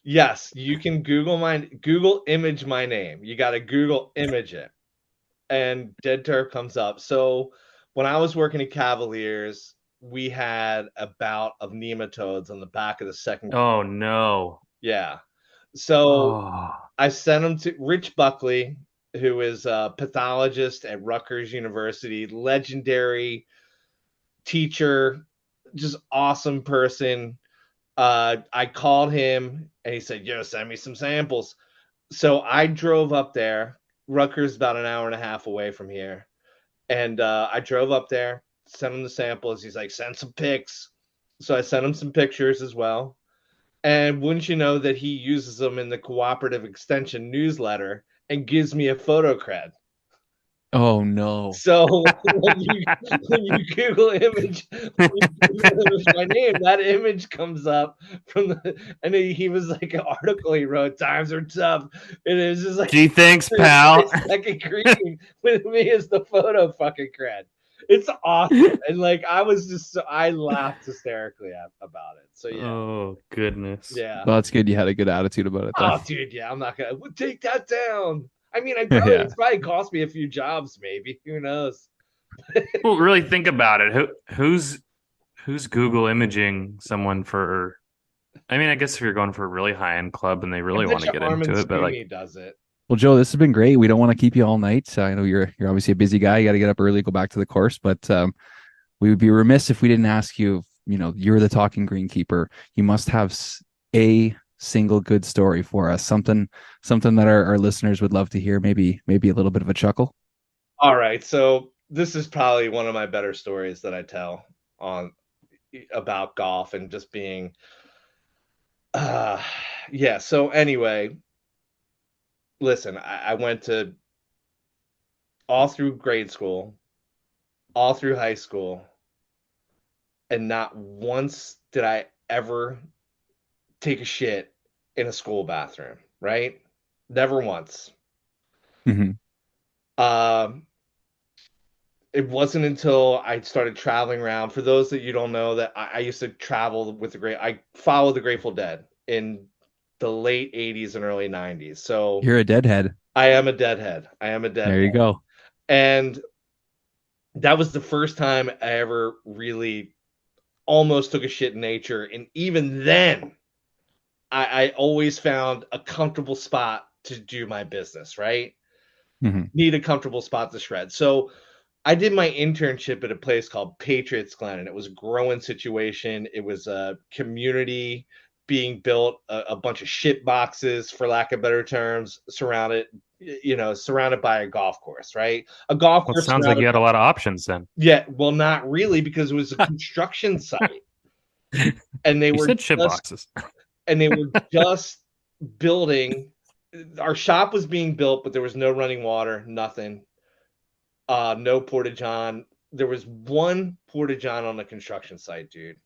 S5: yes, you can Google image my name. You got to Google image it, and dead turf comes up. So when I was working at Cavaliers, we had a bout of nematodes on the back of the second.
S2: Oh no.
S5: Yeah. So
S2: Oh.
S5: I sent them to Rich Buckley, who is a pathologist at Rutgers University, legendary teacher, just awesome person. I called him and he said, "Yo, send me some samples." So I drove up there. Rutgers is about an hour and a half away from here. And I drove up there, sent him the samples. He's like, "Send some pics." So I sent him some pictures as well. And wouldn't you know that he uses them in the Cooperative Extension newsletter and gives me a photo cred.
S1: Oh no.
S5: So when you Google image my name, that image comes up from and he was like an article he wrote, "Times are tough." And it was just like,
S2: Gee, thanks, pal.
S5: second green with me is the photo fucking cred. It's awesome. And like I laughed hysterically about it. So yeah.
S2: Oh goodness.
S5: Yeah.
S1: Well, that's good. You had a good attitude about it, though.
S5: Oh, dude, yeah, I'm not gonna take that down. I mean,
S1: Yeah.
S5: it's probably cost me a few jobs, maybe. Who knows?
S2: Well, really think about it. Who's Google imaging someone for? I mean, I guess if you're going for a really high end club and they really want to get into it, but like,
S5: does it.
S1: Well, Joe, this has been great. We don't want to keep you all night. I know you're obviously a busy guy. You got to get up early, go back to the course. But we would be remiss if we didn't ask you. You're the talking greenkeeper. You must have a single good story for us. Something that our listeners would love to hear. Maybe a little bit of a chuckle.
S5: All right, so this is probably one of my better stories that I tell about golf and just being. Yeah. So anyway. Listen, I went to all through grade school, all through high school, and not once did I ever take a shit in a school bathroom, right? Never once.
S1: Mm-hmm.
S5: It wasn't until I started traveling around. For those that you don't know, that I used to travel with I followed the Grateful Dead in the late 80s and early 90s. So
S1: You're a deadhead.
S5: I am a deadhead.
S1: There you go.
S5: And that was the first time I ever really almost took a shit in nature. And even then, I always found a comfortable spot to do my business, right?
S1: Mm-hmm.
S5: Need a comfortable spot to shred. So I did my internship at a place called Patriots Glen, and it was a growing situation. It was a community being built, a bunch of shit boxes, for lack of better terms, surrounded by a golf course, right? A golf
S2: Well, it
S5: course
S2: sounds like
S5: surrounded.
S2: you had a lot of options then.
S5: Yeah, well, not really, because it was a construction site, and
S2: You said shit boxes.
S5: they were just building. Our shop was being built, but there was no running water, nothing. No porta-john. There was one porta-john on the construction site, dude.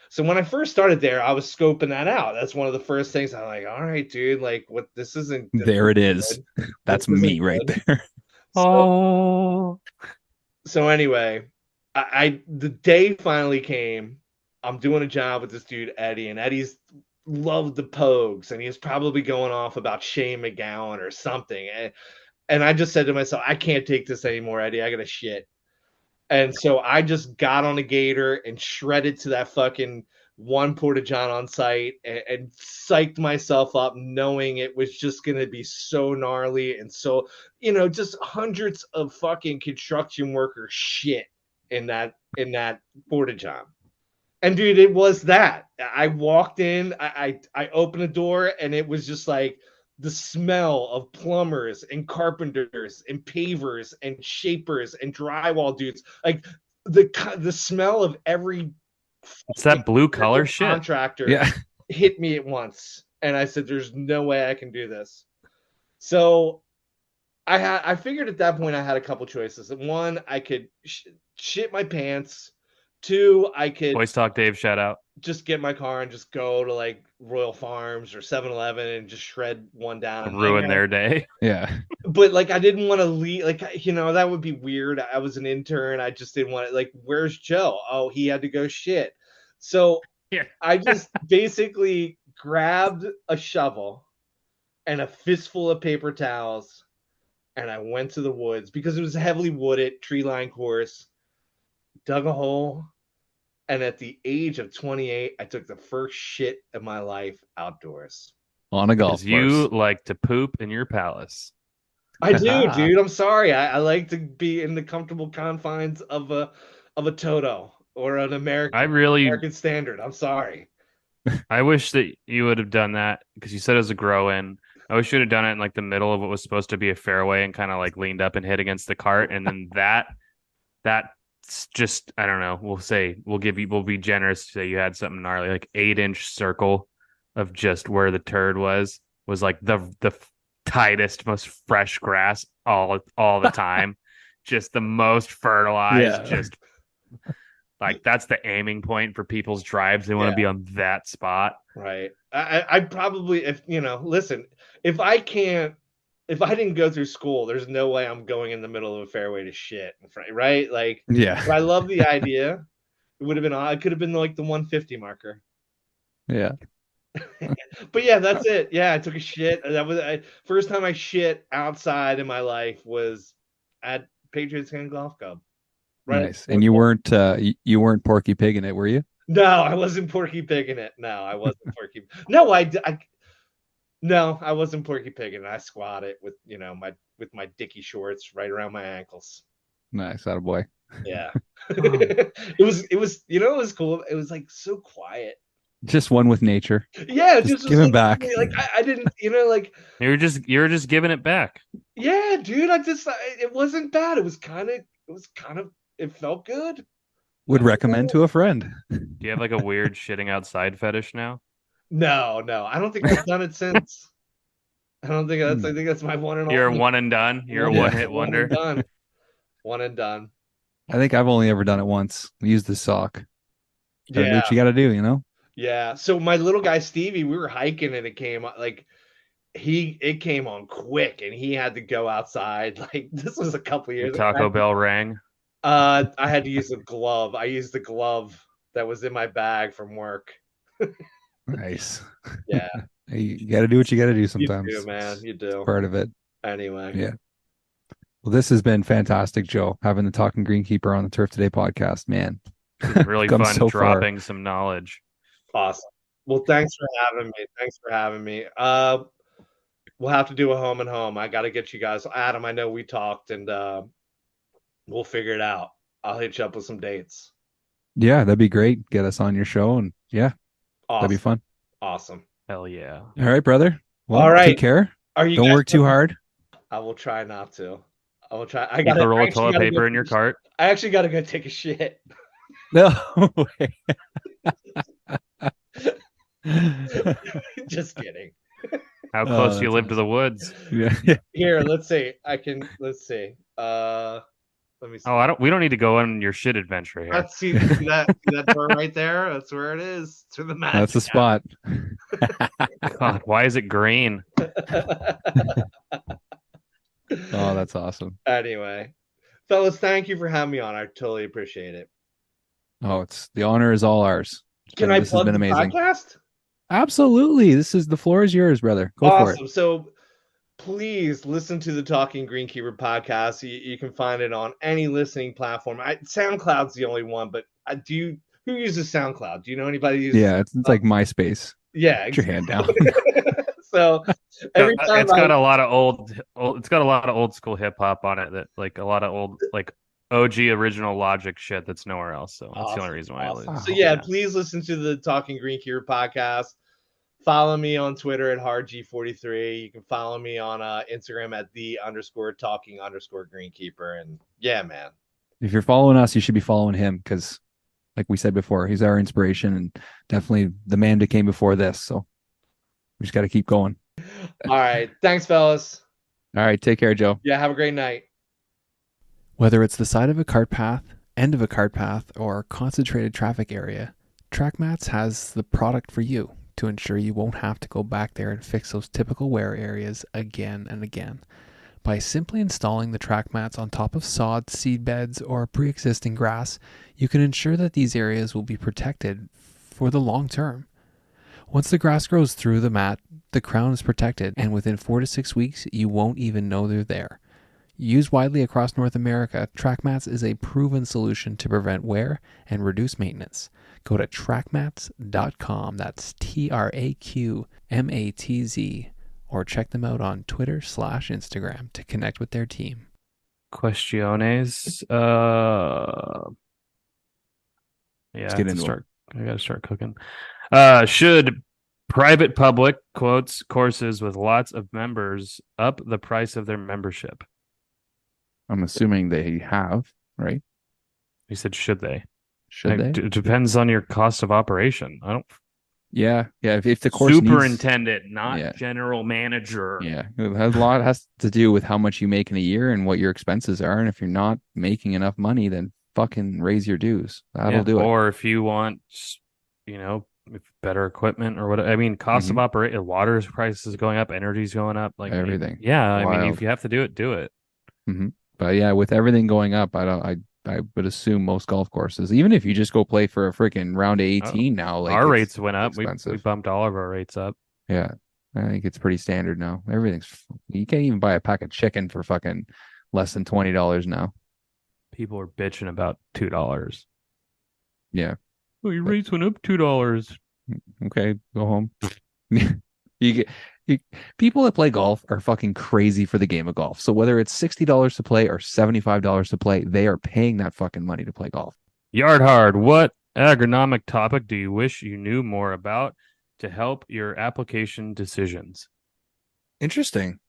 S5: So when I first started there, I was scoping that out. That's one of the first things I'm like, all right, dude, like what this isn't
S1: There it is.
S5: good.
S1: That's
S5: This isn't
S1: me right
S5: good.
S1: there.
S2: Oh,
S5: So anyway, I the day finally came. I'm doing a job with this dude, Eddie, and Eddie's loved the Pogues, and he's probably going off about Shane McGowan or something. And I just said to myself, I can't take this anymore, Eddie. I gotta shit. And so I just got on a gator and shredded to that fucking one porta-john on site and psyched myself up, knowing it was just gonna be so gnarly and so, just hundreds of fucking construction worker shit in that porta-john. And dude, it was that. I walked in, I opened the door, and it was just like the smell of plumbers and carpenters and pavers and shapers and drywall dudes. Like the smell of every
S2: it's that blue collar shit.
S5: contractor
S1: Yeah.
S5: hit me at once. And I said, there's no way I can do this. So I figured at that point I had a couple choices. One, I could shit my pants. Two, I could
S2: Voice Talk Dave, shout out.
S5: just get my car and just go to like Royal Farms or 7-Eleven and just shred one down and
S2: Ruin their day.
S1: Yeah.
S5: But like I didn't want to leave, like that would be weird. I was an intern. I just didn't want to, like, where's Joe? Oh, he had to go shit. So
S2: Yeah.
S5: I just basically grabbed a shovel and a fistful of paper towels, and I went to the woods because it was a heavily wooded tree-lined course, dug a hole. And at the age of 28, I took the first shit of my life outdoors.
S1: On a golf
S2: Because you
S1: course.
S2: like to poop in your palace.
S5: I do, dude. I'm sorry. I like to be in the comfortable confines of a Toto or an American standard. I'm sorry.
S2: I wish that you would have done that because you said it was a grow in. I wish you would have done it in like the middle of what was supposed to be a fairway and kind of like leaned up and hit against the cart. And then that's just, I don't know. We'll be generous to say you had something gnarly, like 8-inch circle of just where the turd was like the tightest, most fresh grass all the time. Just the most fertilized, just like that's the aiming point for people's drives. They want to be on that spot.
S5: Right. I probably, listen, if I didn't go through school, there's no way I'm going in the middle of a fairway to shit, right? Like,
S1: Yeah.
S5: But I love the idea. It would have been, it could have been like the 150 marker.
S1: Yeah.
S5: But yeah, that's it. Yeah, I took a shit. That was first time I shit outside in my life was at Patriots Glen Golf Club. Right.
S1: Nice. And you weren't Porky Pig in it, were you?
S5: No, I wasn't Porky Pig in it. No, I wasn't Porky. No, no, I wasn't Porky Pig in it. I squatted with my dicky shorts right around my ankles.
S1: Nice, attaboy.
S5: Yeah. It was cool. It was like so quiet.
S1: Just one with nature.
S5: Yeah,
S1: just giving back.
S5: Like I didn't, like
S2: you're just giving it back.
S5: Yeah, dude. It wasn't bad. It felt good.
S1: Would recommend to a friend.
S2: Do you have like a weird shitting outside fetish now?
S5: No. I don't think I've done it since. I don't think I think that's my one and
S2: You're
S5: only.
S2: one and done. You're a one-hit wonder.
S5: One and done.
S1: I think I've only ever done it once. Use the sock. Do what you got to do,
S5: Yeah. So my little guy Stevie, we were hiking and it came it came on quick and he had to go outside. Like this was a couple years
S2: ago. Taco Bell rang.
S5: I had to use a glove. I used the glove that was in my bag from work.
S1: Nice.
S5: Yeah.
S1: You got to do what you got to do sometimes.
S5: You do, man. You do.
S1: It's part of it.
S5: Anyway.
S1: Yeah. Well, this has been fantastic, Joe, having the Talking Greenkeeper on the Turf Today podcast, man.
S2: It's really fun dropping some knowledge.
S5: Awesome. Well, thanks for having me. We'll have to do a home and home. I got to get you guys. Adam, I know we talked and We'll figure it out. I'll hit you up with some dates.
S1: Yeah, that'd be great. Get us on your show, and yeah, that'd be
S5: Awesome.
S1: fun.
S5: Awesome.
S2: Hell yeah.
S1: All right, brother.
S5: All
S1: Well, take
S5: right.
S1: care.
S5: Are you
S1: Don't
S5: guys
S1: work too hard.
S5: I will try not to. I will try.
S2: Keep a roll
S5: I
S2: of
S5: actually
S2: toilet
S5: gotta go
S2: paper in your cart.
S5: I actually gotta go take a shit.
S1: No way.
S5: Just kidding.
S2: How
S1: Oh,
S2: close do you
S1: that's
S2: live to the woods?
S1: Yeah.
S5: Here, let's see. Let's see. Let me see.
S2: Oh, we don't need to go on your shit adventure here.
S5: Let's see that door right there. That's where it is. It's where the magic
S1: That's the spot.
S2: God, why is it green?
S1: Oh, that's awesome.
S5: Anyway, fellas, thank you for having me on. I totally appreciate it.
S1: Oh, the honor is all ours.
S5: Can I
S1: This has
S5: plug
S1: been
S5: the
S1: amazing.
S5: podcast?
S1: Absolutely. The floor is yours, brother. Go for it.
S5: Awesome. So please listen to the Talking Greenkeeper podcast. You can find it on any listening platform. SoundCloud's the only one, but who uses SoundCloud? Do you know anybody who uses
S1: Yeah, it's like MySpace.
S5: Yeah,
S1: Put your hand down.
S5: So every time
S2: it's got a lot of old school hip hop on it, that like a lot of old like OG original Logic shit that's nowhere else. So that's the only reason why I listen.
S5: So yeah, please listen to the Talking Greenkeeper podcast. Follow me on Twitter at hardg43. You can follow me on Instagram at _talking_greenkeeper. And yeah, man.
S1: If you're following us, you should be following him because, like we said before, he's our inspiration and definitely the man that came before this. So we just got to keep going.
S5: All right. Thanks, fellas.
S1: All right. Take care, Joe.
S5: Yeah, have a great night.
S1: Whether it's the side of a cart path, end of a cart path, or concentrated traffic area, TrackMats has the product for you to ensure you won't have to go back there and fix those typical wear areas again and again. By simply installing the track mats on top of sod, seed beds, or pre-existing grass, you can ensure that these areas will be protected for the long term. Once the grass grows through the mat, the crown is protected, and within 4 to 6 weeks, you won't even know they're there. Used widely across North America, track mats is a proven solution to prevent wear and reduce maintenance. Go to trackmats.com, that's TRAQMATZ, or check them out on Twitter/Instagram to connect with their team.
S2: Questiones.
S1: Let's get into it.
S2: I gotta start cooking. Should private public quotes courses with lots of members up the price of their membership?
S1: I'm assuming they have, right?
S2: He said, should they?
S1: Should they?
S2: It depends on your cost of operation. I don't.
S1: Yeah. If the course
S2: superintendent, not general manager.
S1: Yeah, a lot has to do with how much you make in a year and what your expenses are. And if you're not making enough money, then fucking raise your dues. That'll do it.
S2: Or if you want, better equipment or whatever. I mean, cost of operation, water prices going up, energy's going up, like
S1: everything.
S2: I mean, if you have to do it, do it.
S1: Mm-hmm. But yeah, with everything going up, I would assume most golf courses, even if you just go play for a freaking round of 18 now, like
S2: our rates went up. We bumped all of our rates up.
S1: Yeah, I think it's pretty standard now. You can't even buy a pack of chicken for fucking less than $20 now.
S2: People are bitching about $2.
S1: Yeah.
S2: Oh, your rates went up $2.
S1: Okay, go home. People that play golf are fucking crazy for the game of golf. So whether it's $60 to play or $75 to play, they are paying that fucking money to play golf.
S2: Yard hard. What agronomic topic do you wish you knew more about to help your application decisions?
S1: Interesting.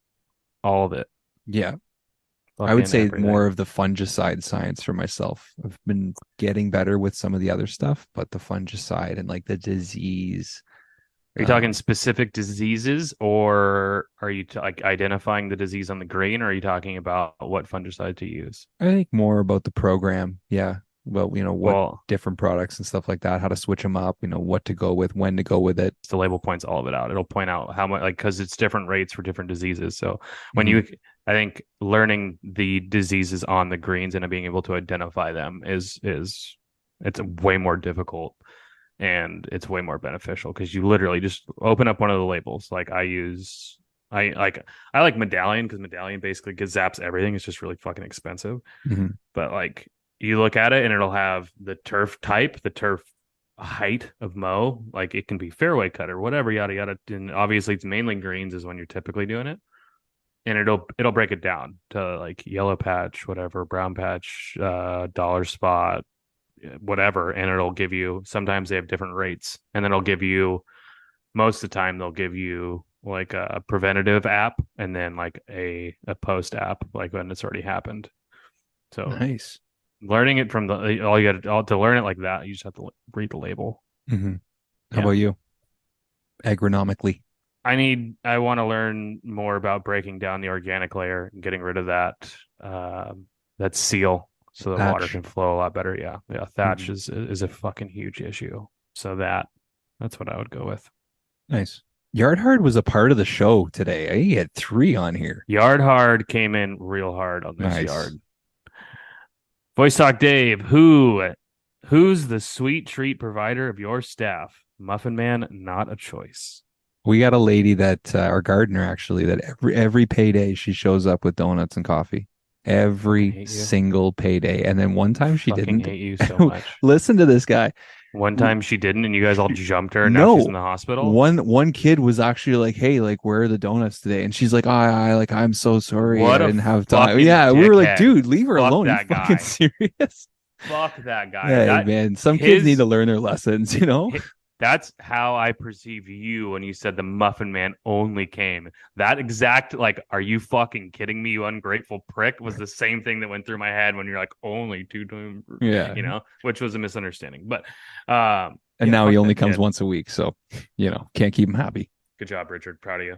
S2: All of it.
S1: Yeah. I would say more of the fungicide science for myself. I've been getting better with some of the other stuff, but the fungicide and like the disease.
S2: Are you talking specific diseases, or are you identifying the disease on the grain, or are you talking about what fungicide to use?
S1: I think more about the program. Yeah. Well, what different products and stuff like that, how to switch them up, what to go with, when to go with it.
S2: The label points all of it out. It'll point out how much, because it's different rates for different diseases. So when I think learning the diseases on the greens and being able to identify them it's way more difficult. And it's way more beneficial because you literally just open up one of the labels. Like I like Medallion because Medallion basically zaps everything. It's just really fucking expensive.
S1: Mm-hmm.
S2: But like you look at it and it'll have the turf type, the turf height of mow. Like it can be fairway cut or whatever, yada yada. And obviously it's mainly greens is when you're typically doing it. and it'll break it down to like yellow patch, whatever, brown patch, dollar spot, whatever, and it'll give you. Sometimes they have different rates, and then it'll give you. Most of the time, they'll give you like a preventative app, and then like a post app, like when it's already happened. So
S1: Nice.
S2: learning it from all you got to learn it like that, you just have to read the label.
S1: Mm-hmm. How
S2: Yeah.
S1: about you? Agronomically.
S2: I want to learn more about breaking down the organic layer and getting rid of that seal so the water
S1: Thatch.
S2: can flow a lot better. Yeah. Thatch
S1: Mhm.
S2: is a fucking huge issue. So that's what I would go with.
S1: Nice. Yard Hard was a part of the show today. He had 3 on here.
S2: Yard Hard came in real hard on this
S1: Nice.
S2: yard. Voice Talk Dave, who's the sweet treat provider of your staff? Muffin Man, not a choice.
S1: We got a lady that our gardener actually that every payday she shows up with donuts and coffee. Every single payday. And then one time she
S2: Fucking
S1: didn't.
S2: hate you so much.
S1: Listen to this guy.
S2: One time she didn't, and you guys all jumped her, and
S1: No.
S2: now she's in the hospital.
S1: One kid was actually like, "Hey, like, where are the donuts today?" And she's like, I'm so sorry,
S2: What
S1: I
S2: a
S1: didn't have time."
S2: fucking
S1: Yeah, we were like,
S2: dickhead.
S1: "Dude, leave her
S2: Fuck
S1: alone. You
S2: that
S1: fucking
S2: guy.
S1: serious?"
S2: Fuck that guy.
S1: Hey, man, some kids need to learn their lessons, you know?
S2: That's how I perceive you when you said the Muffin Man only came. That exact, like, are you fucking kidding me, you ungrateful prick, was the same thing that went through my head when you're like, only 2 times,
S1: Yeah.
S2: you know, which was a misunderstanding. But,
S1: and now he only comes once a week. So, you know, can't keep him happy.
S2: Good job, Richard. Proud of you.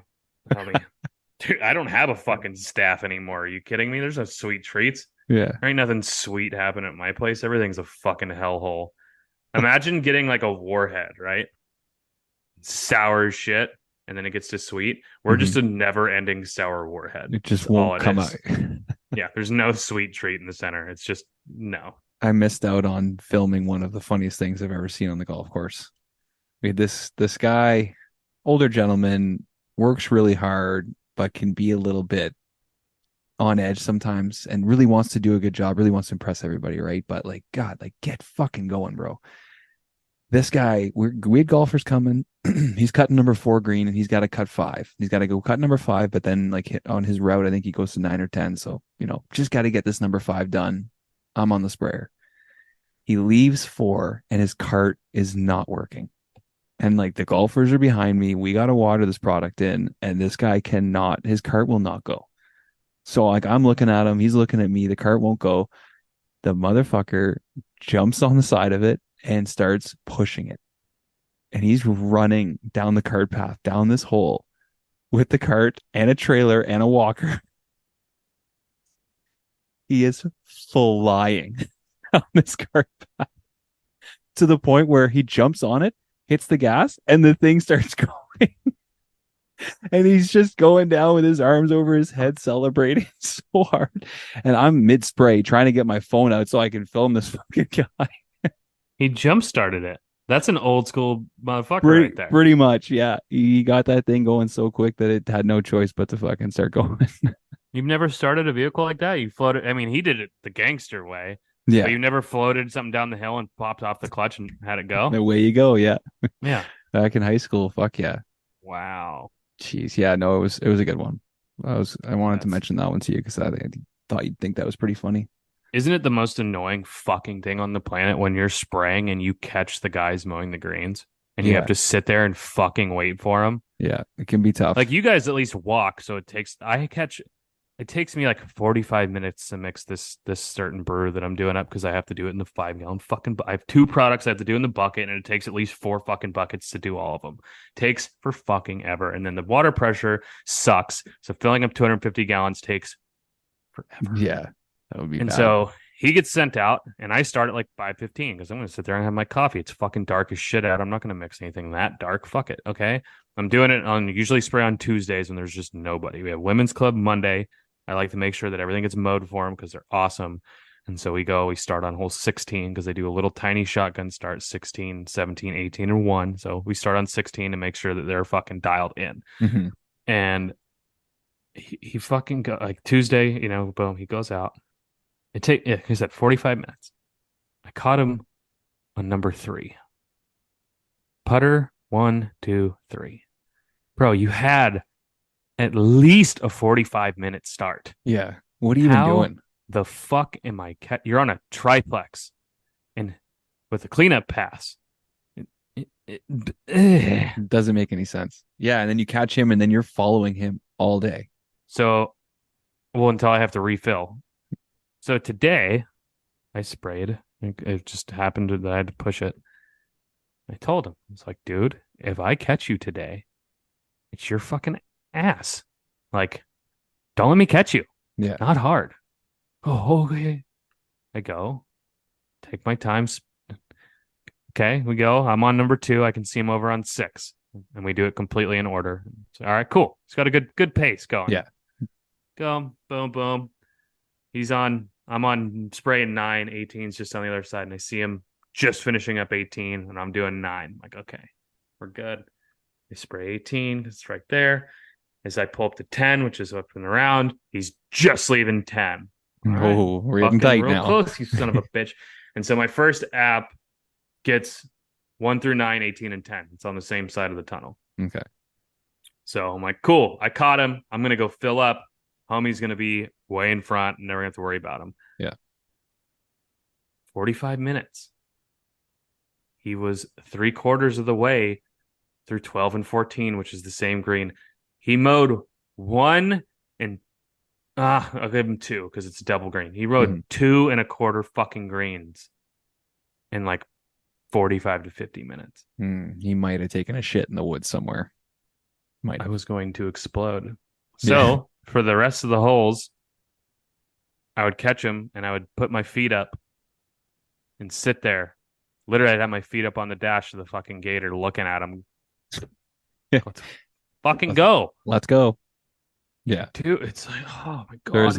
S2: Dude, I don't have a fucking staff anymore. Are you kidding me? There's no sweet treats.
S1: Yeah.
S2: There ain't nothing sweet happening at my place. Everything's a fucking hellhole. Imagine getting like a warhead, right? Sour as shit, and then it gets to sweet. We're just a never-ending sour warhead.
S1: It just won't come out.
S2: Yeah, there's no sweet treat in the center. It's just no.
S1: I missed out on filming one of the funniest things I've ever seen on the golf course. We had this guy, older gentleman, works really hard, but can be a little bit on edge sometimes and really wants to do a good job, really wants to impress everybody, right? But like, God, like, get fucking going, bro. This guy, we had golfers coming. He's cutting number 4 green and he's got to cut 5. He's got to go cut number 5, but then like hit on his route, I think he goes to 9 or 10. So, you know, just got to get this number 5 done. I'm on the sprayer. He leaves 4 and his cart is not working. And like the golfers are behind me. We got to water this product in and this guy cannot, his cart will not go. So like I'm looking at him, he's looking at me, the cart won't go. The motherfucker jumps on the side of it and starts pushing it. And he's running down the cart path, down this hole with the cart and a trailer and a walker. He is flying down this cart path to the point where he jumps on it, hits the gas, and the thing starts going. And he's just going down with his arms over his head, celebrating so hard. And I'm mid spray trying to get my phone out so I can film this fucking guy.
S2: He jump started it. That's an old school motherfucker right there.
S1: Pretty much, yeah. He got that thing going so quick that it had no choice but to fucking start going.
S2: You've never started a vehicle like that? You floated. I mean, he did it the gangster way.
S1: Yeah.
S2: But you never floated something down the hill and popped off the clutch and had it go?
S1: The way you go, yeah.
S2: Yeah.
S1: Back in high school, fuck yeah.
S2: Wow.
S1: Jeez, yeah, no, it was a good one. I wanted to mention that one to you because I thought you'd think that was pretty funny.
S2: Isn't it the most annoying fucking thing on the planet when you're spraying and you catch the guys mowing the greens and you have to sit there and fucking wait for them?
S1: Yeah, it can be tough.
S2: Like you guys at least walk, so it takes me like 45 minutes to mix this certain brew that I'm doing up because I have to do it in the 5-gallon fucking. I have 2 products I have to do in the bucket, and it takes at least 4 fucking buckets to do all of them. Takes for fucking ever, and then the water pressure sucks. So filling up 250 gallons takes forever.
S1: Yeah, that would be.
S2: And
S1: bad.
S2: So he gets sent out, and I start at like 5:15 because I'm going to sit there and have my coffee. It's fucking dark as shit out. I'm not going to mix anything that dark. Fuck it. Okay, I'm doing it on usually spray on Tuesdays when there's just nobody. We have women's club Monday. I like to make sure that everything gets mowed for them because they're awesome. And so we start on hole 16 because they do a little tiny shotgun start, 16, 17, 18, and 1. So we start on 16 to make sure that they're fucking dialed in.
S1: Mm-hmm.
S2: And he fucking like Tuesday, you know, boom, he goes out. He's at 45 minutes. I caught him on number 3. Putter 1, 2, 3. Bro, you had at least a 45-minute start.
S1: Yeah. What are you even
S2: How
S1: doing?
S2: the fuck am I? You're on a triplex and with a cleanup pass.
S1: It doesn't make any sense. Yeah, and then you catch him and then you're following him all day.
S2: So, well, until I have to refill. So today I sprayed. It just happened that I had to push it. I told him, it's like, dude, if I catch you today, it's your fucking ass. Like, don't let me catch you.
S1: Yeah.
S2: Not hard. Oh, okay. I go, take my time. Okay, we go. I'm on number 2. I can see him over on 6. And we do it completely in order. So, all right, cool. He's got a good pace going.
S1: Yeah.
S2: Go, boom, boom. I'm on spraying 9, 18's just on the other side, and I see him just finishing up 18, and I'm doing 9. I'm like, okay, we're good. I spray 18, it's right there. As I pull up to 10, which is up and around, he's just leaving 10. All right.
S1: Oh, we're getting tight
S2: real
S1: now.
S2: close, you son of a bitch. And so my first app gets 1 through 9, 18, and 10. It's on the same side of the tunnel.
S1: Okay.
S2: So I'm like, cool. I caught him. I'm going to go fill up. Homie's going to be way in front and never have to worry about him.
S1: Yeah.
S2: 45 minutes. He was 3/4 of the way through 12 and 14, which is the same green. He mowed 1 and I'll give him 2 because it's a double green. He rode 2 1/4 fucking greens in like 45 to 50 minutes.
S1: He might have taken a shit in the woods somewhere.
S2: I was going to explode. So for the rest of the holes, I would catch him and I would put my feet up and sit there. Literally, I'd have my feet up on the dash of the fucking gator looking at him. Let's fucking go.
S1: Let's go. Yeah.
S2: Dude, it's like, oh my God.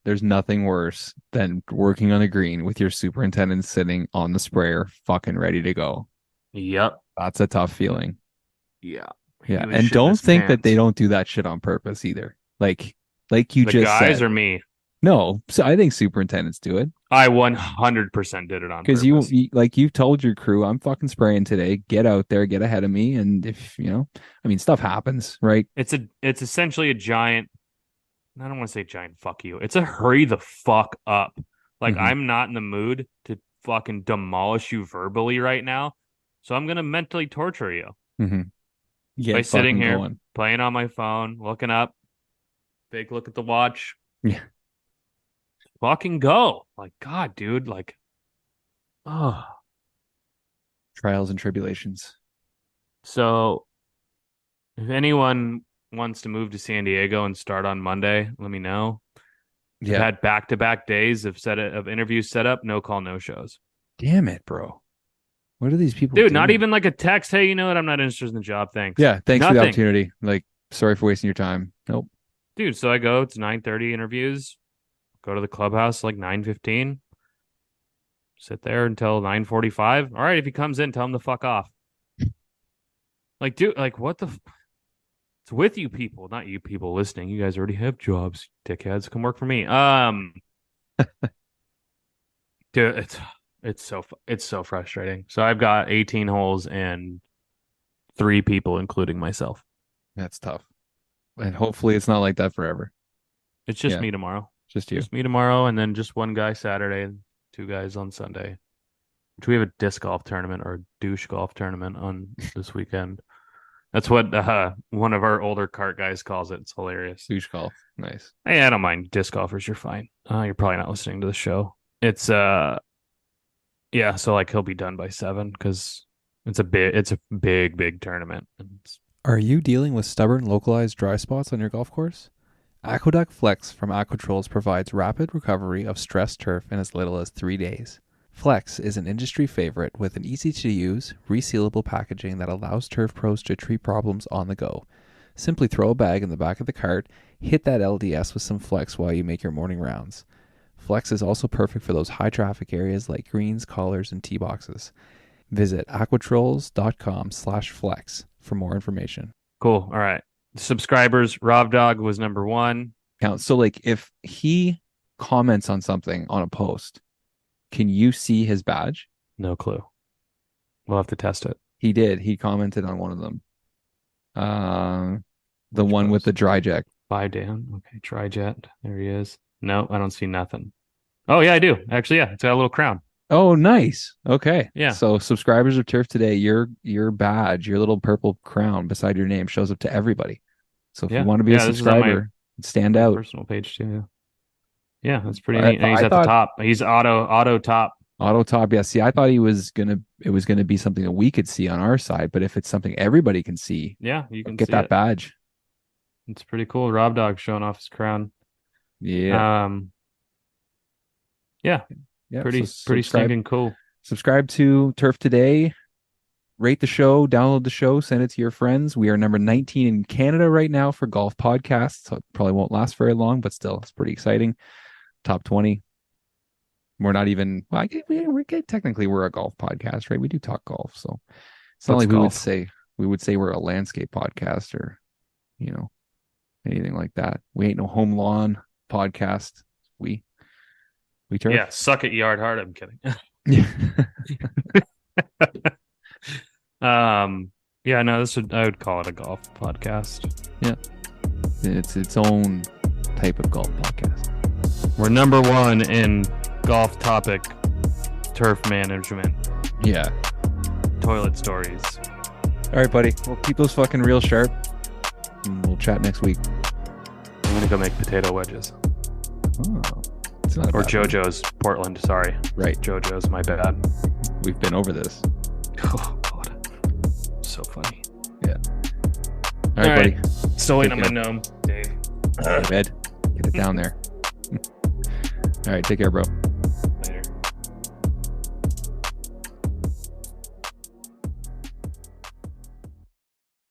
S1: There's nothing worse than working on a green with your superintendent sitting on the sprayer, fucking ready to go.
S2: Yep.
S1: That's a tough feeling.
S2: Yeah.
S1: Yeah. And don't think that they don't do that shit on purpose either. Like you just
S2: guys
S1: said.
S2: or me?
S1: No, so I think superintendents do it.
S2: I 100% did it on purpose.
S1: Because you've told your crew, I'm fucking spraying today. Get out there, get ahead of me. And if stuff happens, right?
S2: It's essentially a giant, I don't want to say giant fuck you. It's a hurry the fuck up. Like I'm not in the mood to fucking demolish you verbally right now. So I'm going to mentally torture you. By sitting here, playing on my phone, looking up, big look at the watch.
S1: Yeah.
S2: Fucking go. Like, God, dude. Like, oh.
S1: Trials and tribulations.
S2: So, if anyone wants to move to San Diego and start on Monday, let me know.
S1: Yeah.
S2: I've had back-to-back days of interviews set up, no call, no shows.
S1: Damn it, bro. What are these people
S2: Dude,
S1: doing?
S2: not even like a text, hey, you know what? I'm not interested in the job. Thanks.
S1: Yeah, thanks for the opportunity. Like, sorry for wasting your time. Nope.
S2: Dude, so I go, it's 9:30 interviews. Go to the clubhouse like 9:15. Sit there until 9:45. All right, if he comes in, tell him to fuck off. Like, dude, like what the it's with you people, not you people listening. You guys already have jobs, dickheads. Come work for me. Dude, it's so frustrating. So I've got 18 holes and 3 people, including myself.
S1: That's tough. And hopefully it's not like that forever.
S2: It's just me tomorrow.
S1: Just you.
S2: Just me tomorrow, and then just one guy Saturday and 2 guys on Sunday. Which we have a disc golf tournament or a douche golf tournament on this weekend. That's what one of our older kart guys calls it. It's hilarious.
S1: Douche golf. Nice.
S2: Hey, I don't mind disc golfers. You're fine. You're probably not listening to the show. It's yeah. So like he'll be done by 7 because it's a big tournament.
S1: Are you dealing with stubborn localized dry spots on your golf course? Aqueduct Flex from Aquatrolls provides rapid recovery of stressed turf in as little as 3 days. Flex is an industry favorite with an easy-to-use, resealable packaging that allows turf pros to treat problems on the go. Simply throw a bag in the back of the cart, hit that LDS with some Flex while you make your morning rounds. Flex is also perfect for those high-traffic areas like greens, collars, and tee boxes. Visit aquatrolls.com/flex for more information.
S2: Cool. All right. Subscribers, Rob Dog was number 1.
S1: So like if he comments on something on a post, can you see his badge?
S2: No clue. We'll have to test it.
S1: He did. He commented on one of them. The one with the dry jet.
S2: Bye, Dan. Okay, TriJet. There he is. No, I don't see nothing. Oh yeah, I do. Actually, yeah, it's got a little crown.
S1: Oh, nice. Okay.
S2: Yeah.
S1: So subscribers of Turf Today, your badge, your little purple crown beside your name shows up to everybody. So if you want to be a subscriber, stand out.
S2: Personal page too. Yeah, that's pretty neat. And he's at the top. He's auto top.
S1: Auto top. Yeah. See, I thought it was gonna be something that we could see on our side, but if it's something everybody can see,
S2: yeah, you can
S1: get
S2: see
S1: that
S2: it.
S1: badge.
S2: It's pretty cool. Rob Dog showing off his crown.
S1: Yeah.
S2: Yeah. Pretty stinking cool.
S1: Subscribe to Turf Today. Rate the show, download the show, send it to your friends. We are number 19 in Canada right now for golf podcasts. So it probably won't last very long, but still, it's pretty exciting. Top 20. We're not even, well, technically we're a golf podcast, right? We do talk golf. So it's not like we would say we're a landscape podcast or, anything like that. We ain't no home lawn podcast. We turf.
S2: Yeah, suck it, Yard Hard. I'm kidding. Yeah, no, I would call it a golf podcast.
S1: Yeah. It's its own type of golf podcast.
S2: We're number 1 in golf topic turf management.
S1: Yeah.
S2: Toilet stories.
S1: All right, buddy. We'll keep those fucking real sharp. And we'll chat next week.
S2: I'm gonna go make potato wedges.
S1: Oh. It's not
S2: or JoJo's Portland, sorry.
S1: Right.
S2: JoJo's, my bad.
S1: We've been over this.
S2: Oh god. So funny.
S1: Yeah. All right, buddy.
S2: Still waiting on my gnome, Dave.
S1: Bed. Get it down there. All right, take care, bro.